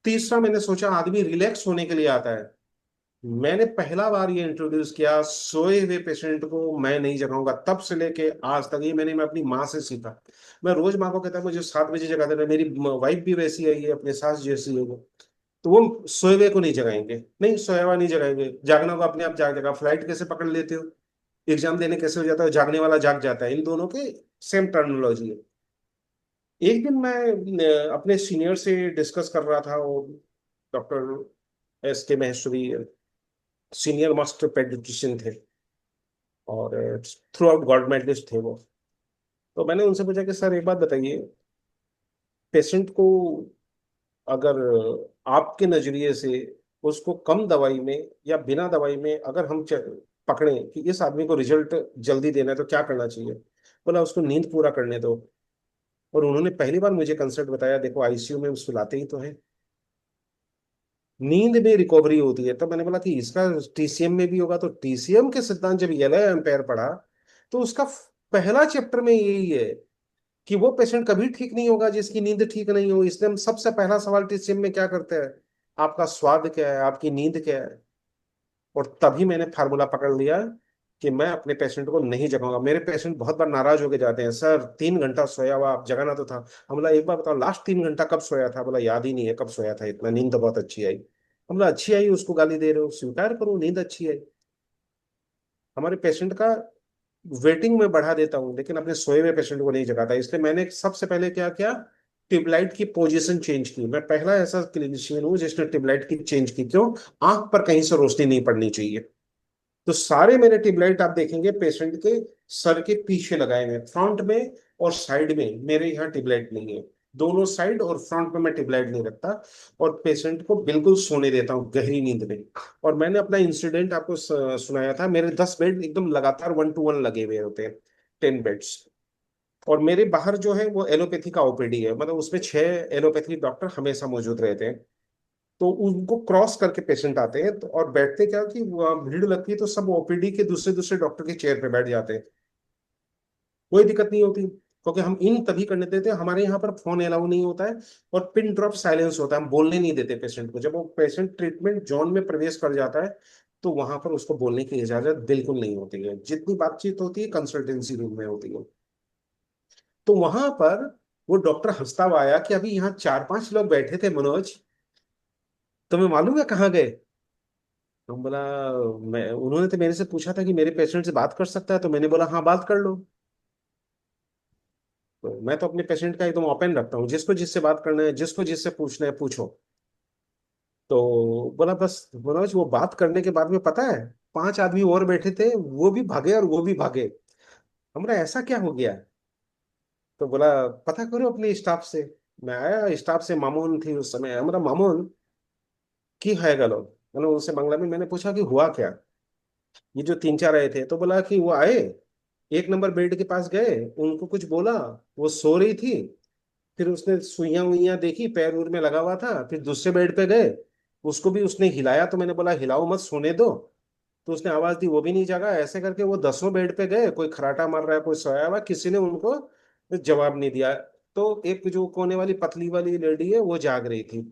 तीसरा, मैंने सोचा आदमी रिलैक्स होने के लिए आता है। मैंने पहला बार ये इंट्रोड्यूस किया, सोए हुए पेशेंट को मैं नहीं जगाऊंगा। तब से लेके आज तक ये मैं अपनी माँ से सीखा। मैं रोज माँ को कहता मुझे 7 बजे जगा देना। मेरी वाइफ भी वैसी है, ये अपने सास जैसी है वो। तो वो सोए हुए को नहीं जगाएंगे, नहीं सोया हुआ नहीं जगाएंगे, जागना को अपने आप जाग जाएगा। फ्लाइट कैसे पकड़ लेते हो, एग्जाम देने कैसे हो जाता है, जागने वाला जाग जाता है, इन दोनों के सेम टर्मिनोलॉजी है। एक दिन मैं अपने सीनियर से डिस्कस कर रहा था, वो doctor S K Maheshwari, senior master paediatrician थे, और थ्रू आउट गॉड मेडलिस्ट थे वो। तो मैंने उनसे पूछा कि सर एक बात बताइए, पेशेंट को अगर आपके नजरिए से उसको कम दवाई में या बिना दवाई में अगर हम पकड़ें कि इस आदमी को रिजल्ट जल्दी देना है तो क्या करना चाहिए? बोला उसको नींद पूरा करने दो। और उन्होंने पहली बार मुझे कंसेप्ट बताया, देखो आईसीयू में सुलाते ही तो है, नींद में रिकवरी होती है। तब मैंने बोला कि इसका टीसीएम में भी होगा। तो टीसीएम के सिद्धांत जब येलो एम्पायर पढ़ा, तो उसका पहला चैप्टर में यही है कि वो पेशेंट कभी ठीक नहीं होगा जिसकी नींद ठीक नहीं हो। इसलिए हम सबसे पहला सवाल टीसीएम में क्या करते हैं, आपका स्वाद क्या है, आपकी नींद क्या है। और तभी मैंने फार्मूला पकड़ लिया कि मैं अपने पेशेंट को नहीं जगाऊंगा। मेरे पेशेंट बहुत बार नाराज होके जाते हैं, सर 3 घंटा सोया हुआ, आप जगाना तो था। हम बोला एक बार बताओ लास्ट 3 घंटा कब सोया था? बोला याद ही नहीं है कब सोया था, इतना नींद तो बहुत अच्छी आई। हम बोला अच्छी आई, उसको गाली दे रहे हो, स्वीकार करो नींद अच्छी आई। हमारे पेशेंट का वेटिंग में बढ़ा देता हूँ, लेकिन अपने सोए हुए पेशेंट को नहीं जगाता। इसलिए मैंने सबसे पहले क्या किया, ट्यूबलाइट की पोजीशन चेंज की। मैं पहला ऐसा क्लिनिशियन हूँ जिसने ट्यूबलाइट की चेंज की। क्यों? आंख पर कहीं से रोशनी नहीं पड़नी चाहिए। तो सारे मेरे ट्यूबलाइट आप देखेंगे पेशेंट के सर के पीछे लगाए हुए हैं, फ्रंट में और साइड में मेरे यहाँ ट्यूबलाइट नहीं है। दोनों साइड और फ्रंट में मैं ट्यूबलाइट नहीं रखता। और पेशेंट को बिल्कुल सोने देता हूँ गहरी नींद में। और मैंने अपना इंसिडेंट आपको सुनाया था, मेरे 10 बेड एकदम लगातार 1 to 1 लगे हुए होते हैं, 10 बेड्स। और मेरे बाहर जो है वो एलोपैथी का ओपीडी है, मतलब उसमें 6 एलोपैथी डॉक्टर हमेशा मौजूद रहते हैं। तो उनको क्रॉस करके पेशेंट आते हैं, तो और बैठते क्या कि वहाँ भीड़ लगती है तो सब ओपीडी के दूसरे दूसरे डॉक्टर के चेयर पे बैठ जाते हैं। कोई दिक्कत नहीं होती, क्योंकि हम इन तभी करने देते हैं, हमारे यहाँ पर फोन अलाउ नहीं होता है। और पिन ड्रॉप साइलेंस होता है, हम बोलने नहीं देते पेशेंट को। जब वो पेशेंट ट्रीटमेंट जोन में प्रवेश कर जाता है तो वहां पर उसको बोलने की इजाजत बिल्कुल नहीं होती है। जितनी बातचीत होती है कंसल्टेंसी रूम में होती है। तो वहां पर वो डॉक्टर हंसता हुआ आया कि अभी यहाँ 4-5 लोग बैठे थे मनोज, तुम्हें मालूम है कहाँ गए? तो बोला, मैं, उन्होंने तो मेरे से पूछा था कि मेरे पेशेंट से बात कर सकता है, तो मैंने बोला हाँ बात कर लो। तो मैं तो अपने पेशेंट का एकदम ओपन रखता हूँ, जिसको जिससे बात करना है, जिसको जिससे पूछना है पूछो। तो बोला बस मनोज, वो बात करने के बाद में पता है 5 आदमी और बैठे थे, वो भी भागे और वो भी भागे। हमरा ऐसा क्या हो गया? तो बोला पता करो अपने स्टाफ से। मैं आया स्टाफ से, मामून थी उस समय, हमारा मामून की है गलो। मैंने उनसे बांग्ला में मैंने पूछा कि हुआ क्या, ये जो 3-4 आए थे। तो बोला कि वो आए, 1 नंबर बेड के पास गए, उनको कुछ बोला, वो सो रही थी। फिर उसने सुइयां उइयां देखी, पैर उर में लगा हुआ था। फिर दूसरे बेड पे गए, उसको भी उसने हिलाया, तो मैंने बोला हिलाओ मत, सोने दो। तो उसने आवाज दी, वो भी नहीं जागा। ऐसे करके वो 10वें बेड पे गए, कोई खराटा मार रहा है, कोई सोया हुआ, किसी ने उनको जवाब नहीं दिया। तो एक जो कोने वाली पतली वाली लेडी है वो जाग रही थी।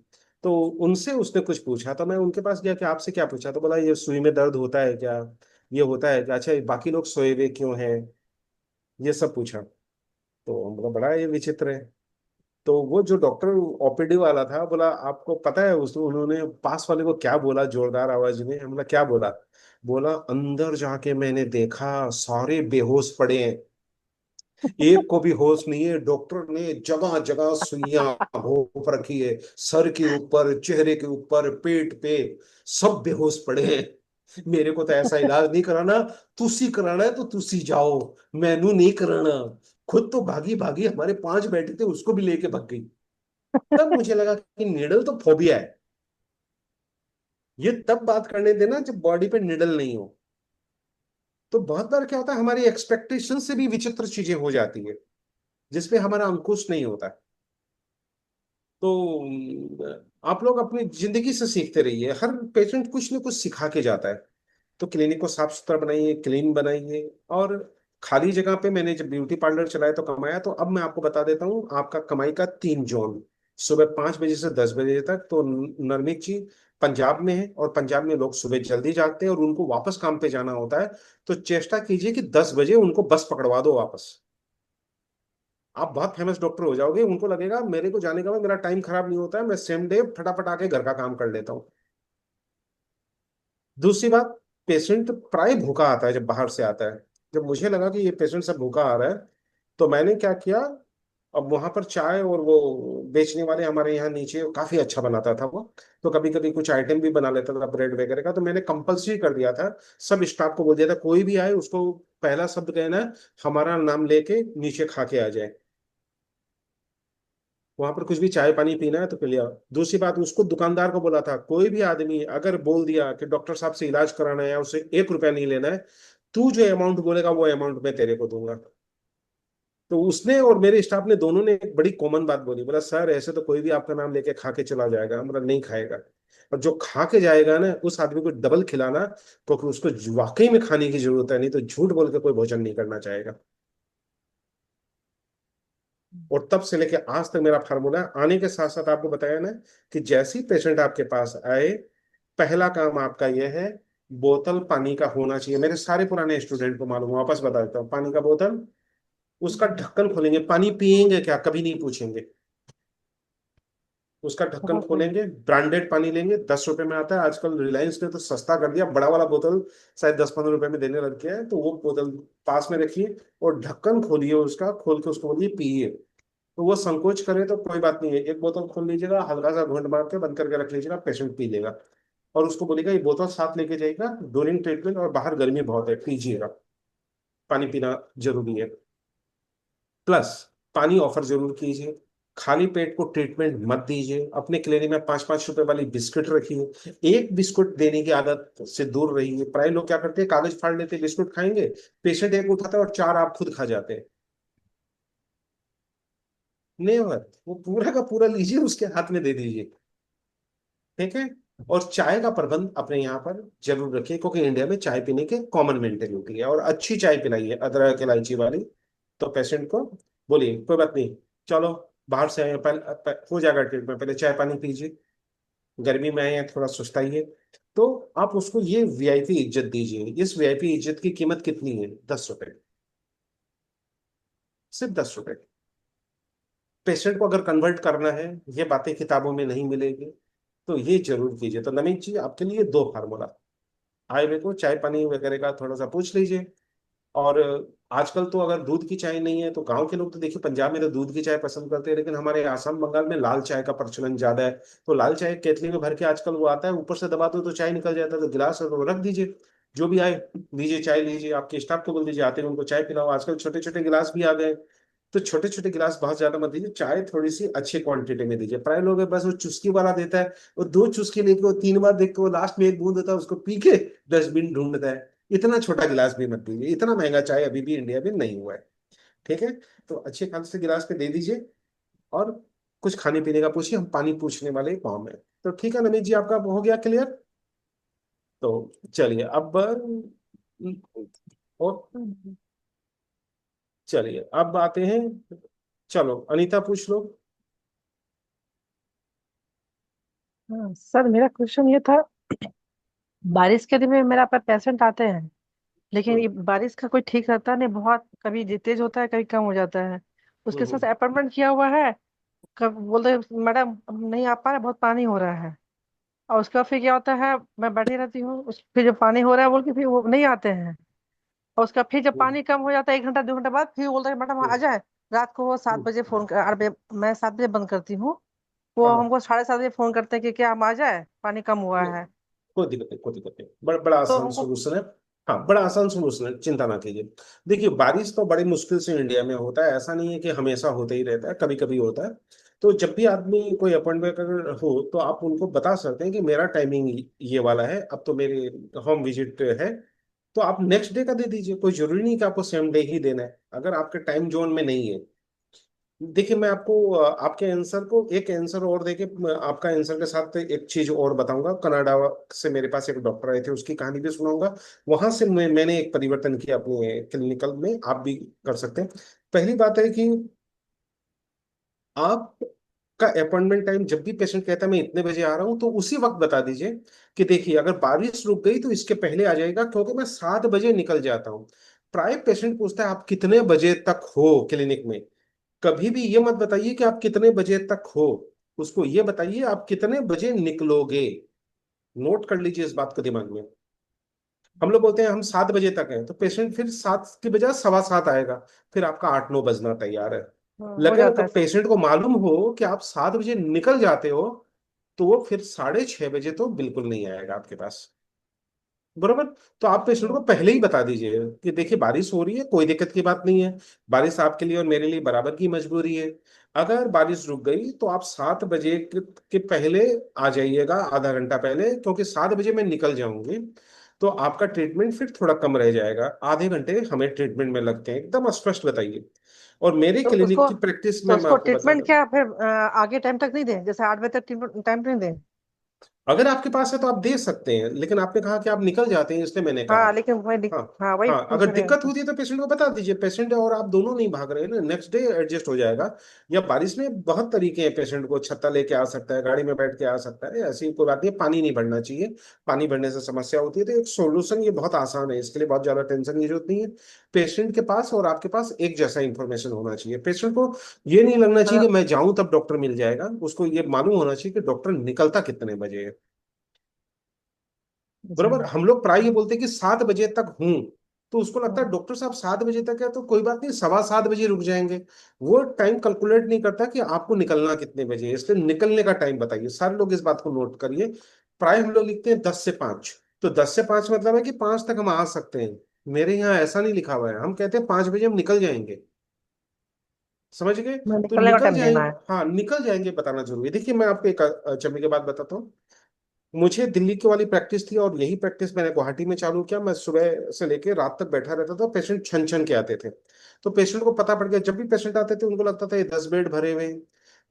तो उनसे उसने कुछ पूछा, तो मैं उनके पास गया कि आपसे क्या पूछा? तो बोला ये सुई में दर्द होता है क्या, ये होता है क्या, अच्छा ये बाकी लोग सोए हुए क्यों हैं, ये सब पूछा। तो हम बोला बड़ा ये विचित्र है। तो वो जो डॉक्टर ओपीडी वाला था बोला आपको पता है उस उन्होंने पास वाले को क्या बोला जोरदार आवाज में? हमने क्या बोला? बोला अंदर जाके मैंने देखा सारे बेहोश पड़े हैं, एक को भी होश नहीं है। डॉक्टर ने जगह जगह सुइयां घोंप रखी है, सर के ऊपर, चेहरे के ऊपर, पेट पे, सब बेहोश पड़े हैं। मेरे को तो ऐसा इलाज नहीं कराना, तुसी कराना है तो तुसी जाओ, मैनू नहीं कराना। खुद तो भागी भागी, हमारे 5 बैठे थे उसको भी लेके भाग गई। तब मुझे लगा कि निडल तो फोबिया है। ये तब बात करने देना जब बॉडी पे निडल नहीं हो। तो बहुत बार क्या होता है, हमारी एक्सपेक्टेशन से भी विचित्र चीजें हो जाती है, जिसपे हमारा अंकुश नहीं होता। तो आप लोग अपनी जिंदगी से सीखते रहिए, हर पेशेंट कुछ ना कुछ सिखा के जाता है। तो क्लिनिक को साफ सुथरा बनाइए, क्लीन बनाइए। और खाली जगह पे मैंने जब ब्यूटी पार्लर चलाया तो कमाया। तो अब मैं आपको बता देता हूँ आपका कमाई का 3 जोन। सुबह 5 बजे से 10 बजे तक तो नरमित जी पंजाब में है, और पंजाब में लोग सुबह जल्दी जागते हैं और उनको वापस काम पे जाना होता है। तो चेष्टा कीजिए कि 10 बजे उनको बस पकड़वा दो वापस। आप बहुत फेमस डॉक्टर हो जाओगे, उनको लगेगा मेरे को जाने का बाद मेरा टाइम खराब नहीं होता है, मैं सेम डे फटाफट आके घर का काम कर लेता हूँ। दूसरी बात, पेशेंट प्राय भूखा आता है जब बाहर से आता है। जब मुझे लगा कि ये पेशेंट सब भूखा आ रहा है, तो मैंने क्या किया, अब वहां पर चाय और वो बेचने वाले हमारे यहाँ नीचे काफी अच्छा बनाता था वो, तो कभी कभी कुछ आइटम भी बना लेता था ब्रेड वगैरह का। तो मैंने कंपलसरी कर दिया था, सब स्टाफ को बोल दिया था कोई भी आए उसको पहला शब्द कहना है हमारा नाम लेके नीचे खा के आ जाए। वहां पर कुछ भी चाय पानी पीना है तो पी लिया। दूसरी बात, उसको दुकानदार को बोला था कोई भी आदमी अगर बोल दिया कि डॉक्टर साहब से इलाज कराना है या उसे 1 रुपया नहीं लेना है, तू जो अमाउंट बोलेगा वो अमाउंट मैं तेरे को दूंगा। तो उसने और मेरे स्टाफ ने दोनों ने एक बड़ी कॉमन बात बोली, बोला सर ऐसे तो कोई भी आपका नाम लेके खा के चला जाएगा, हमारा नहीं खाएगा। और जो खा के जाएगा ना उस आदमी को डबल खिलाना, क्योंकि उसको वाकई में खाने की जरूरत है, नहीं तो झूठ बोल के कोई भोजन नहीं करना चाहेगा। और तब से लेके आज तक मेरा फार्मूला है। आने के साथ साथ आपको बताया ना कि जैसे ही पेशेंट आपके पास आए, पहला काम आपका यह है, बोतल पानी का होना चाहिए। मेरे सारे पुराने स्टूडेंट को मालूम है, वापस बता देता हूँ, पानी का बोतल, उसका ढक्कन खोलेंगे, पानी पियेंगे क्या कभी नहीं पूछेंगे, उसका ढक्कन खोलेंगे, ब्रांडेड पानी लेंगे, 10 रुपए में आता है आजकल, रिलायंस ने तो सस्ता कर दिया, बड़ा वाला बोतल शायद 10-15 रुपए में देने लग गया है। तो वो बोतल पास में रखिए और ढक्कन खोलिए, उसका खोल के उसको बोलिए पिए। तो वो संकोच करे तो कोई बात नहीं है, एक बोतल खोल लीजिएगा, हल्का सा घूंट मार के बंद करके रख लीजिएगा, पेशेंट पी लेगा। और उसको बोलेगा ये बोतल साथ लेके जाएगा ड्यूरिंग ट्रीटमेंट, और बाहर गर्मी बहुत है पीजिएगा, पानी पीना जरूरी है। प्लस पानी ऑफर जरूर कीजिए। खाली पेट को ट्रीटमेंट मत दीजिए। अपने क्लिनिक में 5-5 रुपए वाली बिस्किट रखिए, एक बिस्कुट देने की आदत से दूर रहिए। प्राय लोग क्या करते हैं, कागज फाड़ लेते हैं, बिस्कुट खाएंगे, पेशेंट एक उठाता है और 4 आप खुद खा जाते हैं। नेवर, वो पूरा का पूरा लीजिए, उसके हाथ में दे दीजिए। ठीक है। और चाय का प्रबंध अपने यहाँ पर जरूर रखिए, क्योंकि इंडिया में चाय पीने के कॉमन मेंटेलिटी है, और अच्छी चाय पिलाइए अदरक इलायची वाली। तो पेशेंट को बोलिए कोई बात नहीं, चलो बाहर से आए हैं, पहले हो जाएगा ट्रीटमेंट, पहले चाय पानी पीजिए। गर्मी में आए हैं, थोड़ा सुस्ताई है, तो आप उसको ये वीआईपी इज्जत दीजिए। इस वीआईपी इज्जत की कीमत कितनी है? 10 रुपए। सिर्फ 10 रुपए। पेशेंट को अगर कन्वर्ट करना है, ये बातें किताबों में नहीं मिलेगी, तो ये जरूर कीजिए। तो नमीत जी, आपके लिए दो फार्मूला। आए हुए को चाय पानी वगैरह का थोड़ा सा पूछ लीजिए। और आजकल तो अगर दूध की चाय नहीं है, तो गांव के लोग तो देखिए पंजाब में तो दूध की चाय पसंद करते हैं, लेकिन हमारे आसाम बंगाल में लाल चाय का प्रचलन ज्यादा है। तो लाल चाय केतली में भर के आजकल वो आता है, ऊपर से दबा दो तो चाय निकल जाता है, तो गिलास है तो रख दीजिए। जो भी आए, लीजिए चाय लीजिए, आपके स्टाफ को बोल दीजिए आते हैं उनको चाय पिलाओ। आजकल छोटे छोटे गिलास भी आ गए, तो छोटे छोटे गिलास बहुत ज्यादा मत दीजिए, चाय थोड़ी सी अच्छी क्वांटिटी में दीजिए। प्राय लोग हैं बस वो चुस्की वाला देता है, वो दो चुस्की लेके वो 3 बार देख के वो लास्ट में एक बूंद देता है, उसको पी के डस्टबिन ढूंढता है। इतना छोटा गिलास भी मत दीजिए, इतना महंगा चाय अभी भी इंडिया में नहीं हुआ है। ठीक है? तो अच्छे खासे गिलास पे दे दीजिए। और कुछ खाने पीने का पूछिए, हम पानी पूछने वाले गाँव में। तो ठीक है नमित जी, आपका हो गया क्लियर? तो चलिए अब, और चलिए अब आते हैं। चलो अनीता पूछ लो। हाँ सर, मेरा क्वेश्चन ये था, बारिश के दिन में मेरा पर पेशेंट आते हैं, लेकिन हम्म। ये बारिश का कोई ठीक रहता नहीं, बहुत कभी तेज होता है कभी कम हो जाता है। उसके हम्म। साथ अपॉइंटमेंट किया हुआ है, कब बोलते हैं, मैडम अब नहीं आ पा रहा, बहुत पानी हो रहा है। और उसका फिर क्या होता है, मैं बैठी रहती हूँ, उस फिर जब पानी हो रहा है बोल के फिर वो नहीं आते हैं। और उसका फिर जब हम्म। पानी कम हो जाता है 1 घंटा 2 घंटा बाद, फिर बोलता है मैडम आ हम्म। जाए। रात को वो 7 बजे हम्म। फोन कर, 8 बजे, मैं 7 बजे बंद करती हूँ, वो हाँ, हमको 7:30 बजे फोन करते हैं कि क्या हम आ जाए, पानी कम हुआ नहीं, है। कोई दिक्कत नहीं, कोई दिक्कत नहीं, बड़ा बड़ा तो आसान हमको सोल्यूशन है। हाँ, बड़ा आसान सोल्यूशन है, चिंता ना कीजिए। देखिए बारिश तो बड़ी मुश्किल से इंडिया में होता है, ऐसा नहीं है कि हमेशा होता ही रहता है, कभी कभी होता है। तो जब भी आदमी कोई अपॉइंटमेंट अगर हो, तो आप उनको बता सकते हैं कि मेरा टाइमिंग ये वाला है, अब तो मेरे होम विजिट है। तो आप नेक्स्ट डे का दे दीजिए, कोई जरूरी नहीं कि आपको सेम डे ही देना है, अगर आपके टाइम जोन में नहीं है। देखिए मैं आपको आपके आंसर को एक आंसर और देके आपका आंसर के साथ एक चीज और बताऊंगा। कनाडा से मेरे पास एक डॉक्टर आए थे, उसकी कहानी भी सुनाऊंगा। वहां से मैंने एक परिवर्तन किया अपने क्लिनिकल में, आप भी कर सकते हैं। पहली बात है कि आप का अपॉइंटमेंट टाइम, जब भी पेशेंट कहता है मैं इतने बजे आ रहा हूं, तो उसी वक्त बता दीजिए कि देखिए अगर बारिश रुक गई तो इसके पहले आ जाएगा, क्योंकि मैं 7 बजे निकल जाता हूँ। प्राय पेशेंट पूछता है आप कितने बजे तक हो क्लिनिक में। कभी भी ये मत बताइए कि आप कितने बजे तक हो, उसको ये बताइए आप कितने बजे निकलोगे। नोट कर लीजिए इस बात को दिमाग में। हम लोग बोलते हैं हम 7 बजे तक हैं, तो पेशेंट फिर 7 की बजाय 7:15 आएगा, फिर आपका 8-9 बजना तैयार है। हो लेकिन जाता अगर है सर। पेशेंट को मालूम हो कि आप 7 बजे निकल जाते हो, तो वो फिर 6:30 बजे तो बिल्कुल नहीं आएगा आपके पास। बरोबर? तो आप पेशेंट को पहले ही बता दीजिए कि देखिए बारिश हो रही है, कोई दिक्कत की बात नहीं है, बारिश आपके लिए और मेरे लिए बराबर की मजबूरी है। अगर बारिश रुक गई तो आप 7 बजे के पहले आ जाइएगा, आधा घंटा पहले, क्योंकि 7 बजे मैं निकल जाऊंगी। तो आपका ट्रीटमेंट फिर थोड़ा कम रह जाएगा, आधे घंटे हमें ट्रीटमेंट में लगते हैं, एकदम स्पष्ट बताइए। और मेरे तो क्लिनिक उसको की प्रैक्टिस तो में मैं उसको आपको ट्रीटमेंट बताता हूँ। क्या फिर आगे टाइम तक नहीं दें, जैसे 8 बजे तक टाइम नहीं दें? अगर आपके पास है तो आप दे सकते हैं, लेकिन आपने कहा कि आप निकल जाते हैं, इसलिए मैंने कहा। हाँ लेकिन हाँ। हाँ वही हाँ, अगर पूछ रहे हैं दिक्कत सर। होती है तो पेशेंट को बता दीजिए, पेशेंट और आप दोनों नहीं भाग रहे हैं ना, नेक्स्ट डे एडजस्ट हो जाएगा। या बारिश में बहुत तरीके हैं, पेशेंट को छत्ता लेके आ सकता है, गाड़ी में बैठ के आ सकता है, ऐसी कोई बात नहीं है। पानी नहीं भरना चाहिए, पानी भरने से समस्या होती है। तो एक सोल्यूशन ये बहुत आसान है, इसके लिए बहुत ज्यादा टेंशन की जरूरत नहीं है। पेशेंट के पास और आपके पास एक जैसा इंफॉर्मेशन होना चाहिए। पेशेंट को ये नहीं लगना चाहिए कि मतलब मैं जाऊं तब डॉक्टर मिल जाएगा, उसको ये मालूम होना चाहिए कि डॉक्टर निकलता कितने बजे है। अच्छा। बरोबर? हम लोग प्राय ये बोलते हैं कि 7 बजे तक हूं, तो उसको लगता है हाँ, डॉक्टर साहब 7 बजे तक है तो कोई बात नहीं, 7:15 बजे रुक जाएंगे। वो टाइम कैलकुलेट नहीं करता कि आपको निकलना कितने बजे है, इसलिए निकलने का टाइम बताइए। सारे लोग इस बात को नोट करिए। प्राय हम लोग लिखते हैं 10 से 5, तो 10 से 5 मतलब है कि 5 तक हम आ सकते हैं। मेरे यहाँ ऐसा नहीं लिखा हुआ है, हम कहते हैं 5 बजे हम निकल जाएंगे। समझ गए? मैं तो निकलने का निकल टाइम देना जाएंगे, है। हाँ निकल जाएंगे बताना जरूरी है। देखिए मैं आपको एक अचंभे की बात बताता हूँ। मुझे दिल्ली की वाली प्रैक्टिस थी, और यही प्रैक्टिस मैंने गुवाहाटी में चालू किया। मैं सुबह से लेकर रात तक बैठा रहता था, पेशेंट छन छन के आते थे। तो पेशेंट को पता पड़ गया, जब भी पेशेंट आते थे उनको लगता था ये 10 बेड भरे हुए हैं।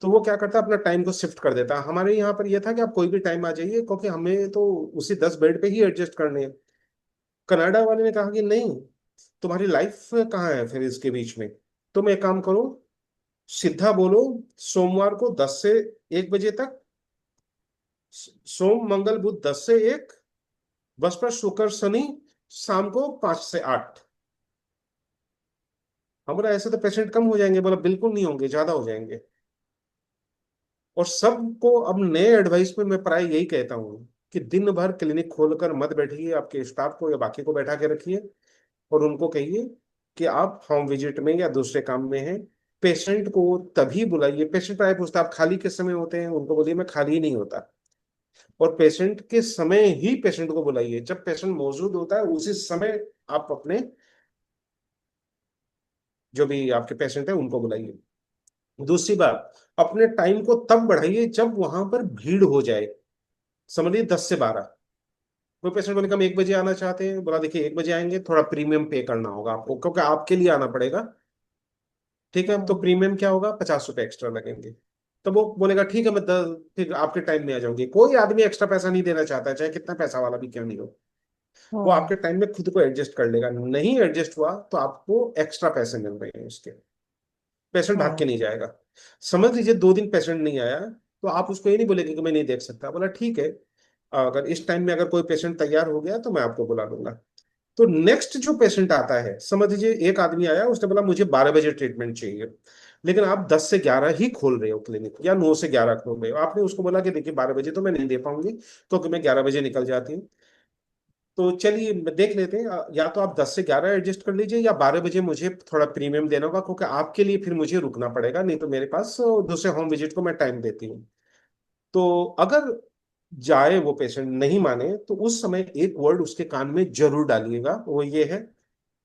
तो वो क्या करता, अपना टाइम को शिफ्ट कर देता। हमारे यहाँ पर यह था कि आप कोई भी टाइम आ जाइए, क्योंकि हमें तो उसी 10 बेड पे ही एडजस्ट करने हैं। कनाडा वाले ने कहा कि नहीं, तुम्हारी लाइफ कहाँ है फिर इसके बीच में। तुम एक काम करो, सीधा बोलो सोमवार को 10 से 1 बजे तक, सोम मंगल बुध 10 से 1, बृहस्पति शुक्र शनि शाम को 5 से 8। हम बोला ऐसे तो पेशेंट कम हो जाएंगे, बोला बिल्कुल नहीं होंगे, ज्यादा हो जाएंगे। और सबको अब नए एडवाइस में मैं प्राय यही कहता हूँ कि दिन भर क्लिनिक खोलकर मत बैठिए, आपके स्टाफ को या बाकी को बैठा के रखिए और उनको कहिए कि आप होम विजिट में या दूसरे काम में हैं। पेशेंट को तभी बुलाइए। पेशेंट प्राय पूछता है आप खाली किस समय होते हैं, उनको बोलिए मैं खाली ही नहीं होता। और पेशेंट के समय ही पेशेंट को बुलाइए, जब पेशेंट मौजूद होता है उसी समय आप अपने जो भी आपके पेशेंट है उनको बुलाइए। दूसरी बात, अपने टाइम को तब बढ़ाइए जब वहां पर भीड़ हो जाए। समझिए 10 से 12। कोई पेशेंट बोले कि हम 1 बजे आना चाहते हैं, बोला देखिए 1 बजे आएंगे, थोड़ा प्रीमियम पे करना होगा आपको क्योंकि आपके लिए आना पड़ेगा। ठीक है, तो हम्म। प्रीमियम क्या होगा, 50 रुपए एक्स्ट्रा लगेंगे। तो वो बोलेगा ठीक है मैं फिर आपके टाइम में आ जाऊंगी। कोई आदमी एक्स्ट्रा पैसा नहीं देना चाहता है, चाहे कितना पैसा वाला भी क्यों नहीं हो। वो हम्म। आपके टाइम में खुद को एडजस्ट कर लेगा। नहीं एडजस्ट हुआ तो आपको एक्स्ट्रा पैसे मिल रहे हैं उसके। पेशेंट भाग के हम्म। नहीं जाएगा। समझ लीजिए 2 दिन पेशेंट नहीं आया, तो आप उसको ये नहीं बोलेंगे कि मैं नहीं देख सकता। बोला ठीक है, अगर इस टाइम में अगर कोई पेशेंट तैयार हो गया तो मैं आपको बुला लूंगा। तो नेक्स्ट जो पेशेंट आता है, समझ लीजिए एक आदमी आया, उसने बोला मुझे 12 बजे ट्रीटमेंट चाहिए, लेकिन आप 10 से 11 ही खोल रहे हो क्लिनिक या 9 से 11 खोल रहे हो। आपने उसको बोला कि देखिए 12 बजे तो मैं नहीं दे पाऊंगी क्योंकि मैं 11 बजे निकल जाती हूँ। तो चलिए देख लेते हैं, या तो आप 10 से 11 एडजस्ट कर लीजिए या 12 बजे मुझे थोड़ा प्रीमियम देना होगा क्योंकि आपके लिए फिर मुझे रुकना पड़ेगा, नहीं तो मेरे पास दूसरे होम विजिट को मैं टाइम देती हूँ। तो अगर जाए वो पेशेंट नहीं माने तो उस समय एक वर्ड उसके कान में जरूर डालिएगा, वो ये है,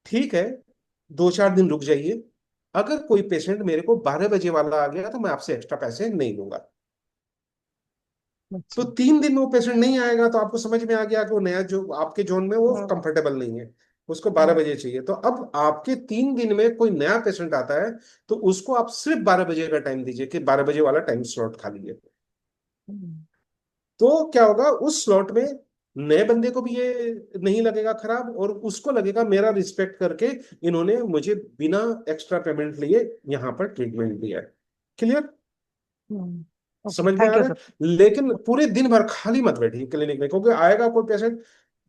ठीक है 2-4 दिन रुक जाइए, अगर कोई पेशेंट मेरे को 12 बजे वाला आ गया तो मैं आपसे एक्स्ट्रा पैसे नहीं लूंगा। तो अच्छा। 3 दिन में वो पेशेंट नहीं आएगा तो आपको समझ में आ गया कि वो नया जो आपके जोन में वो हम्म। कंफर्टेबल नहीं है, उसको बारह हम्म। बजे चाहिए। तो अब आपके 3 दिन में कोई नया पेशेंट आता है तो उसको आप सिर्फ 12 बजे का टाइम दीजिए कि 12 बजे वाला टाइम स्लॉट खाली है। हम्म। तो क्या होगा, उस स्लॉट में नए बंदे को भी ये नहीं लगेगा खराब और उसको लगेगा मेरा रिस्पेक्ट करके इन्होंने मुझे बिना एक्स्ट्रा पेमेंट लिए यहाँ पर ट्रीटमेंट दिया है। क्लियर? ओके, समझ में आ थैंक यू रहा सर। है? लेकिन पूरे दिन भर खाली मत बैठिए क्लिनिक में, क्योंकि आएगा कोई पेशेंट,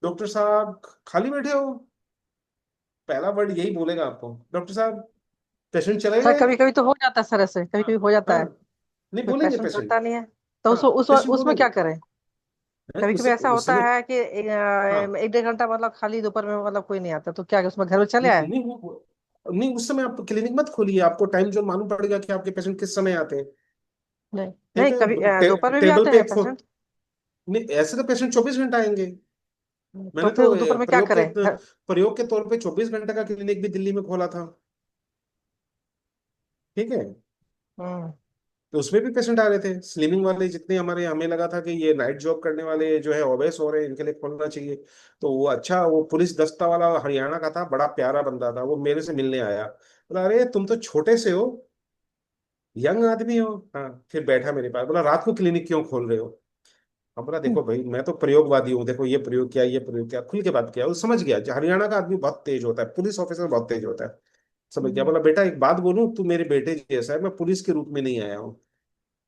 डॉक्टर साहब खाली बैठे हो, पहला वर्ड यही बोलेगा आपको, डॉक्टर साहब पेशेंट चले सर गए। कभी कभी तो हो जाता है सर, ऐसे कभी हाँ, कभी हो जाता हाँ, है। नहीं कोई बोलेंगे पेशेंट पेशेंट। सुनता नहीं है, तो हाँ, उस पेशेंट उसमें बोलेंगे। क्या करें? कभी कभी ऐसा उस होता समय, है कि हाँ, 1-1.5 घंटा मतलब खाली दोपहर में मतलब कोई नहीं आता, तो क्या उसमें घर में चले आए? नहीं नहीं उस समय आप क्लिनिक मत खोलिए, आपको टाइम जोन मालूम पड़ेगा कि आपके पेशेंट किस समय आते हैं। नहीं ठीक नहीं, है, कभी दोपहर में भी टेबल आते पे हैं एक फोन, पेशेंट। नहीं ऐसे तो पेशेंट 24 घंटा आएंगे। तो मैंने तो फिर दोपहर में क्या करें घर? प्रयोग के तौर पे 24 घंटे का क्लिनिक भी दिल्ली में खोला था। ठीक है, हम्म। तो उसमें भी पेशेंट आ रहे थे स्लिमिंग वाले जितने हमारे, हमें लगा था कि ये नाइट जॉब करने वाले जो है ओबेस हो रहे हैं, इनके लिए खोलना चाहिए। तो वो अच्छा, वो पुलिस दस्ता वाला हरियाणा का था, बड़ा प्यारा बंदा था, वो मेरे से मिलने आया, बोला अरे तुम तो छोटे से हो, यंग आदमी हो। हाँ, फिर बैठा मेरे पास, बोला रात को क्लिनिक क्यों खोल रहे हो। हम बोला देखो भाई मैं तो प्रयोगवादी हूँ, देखो ये प्रयोग किया, ये प्रयोग किया, खुल के बात किया। वो समझ गया, हरियाणा का आदमी बहुत तेज होता है, पुलिस ऑफिसर बहुत तेज होता है। समझ गया, हम्म। बोला बेटा एक बात बोलूं, तू मेरे बेटे जैसा है, मैं पुलिस के रूप में नहीं आया हूँ।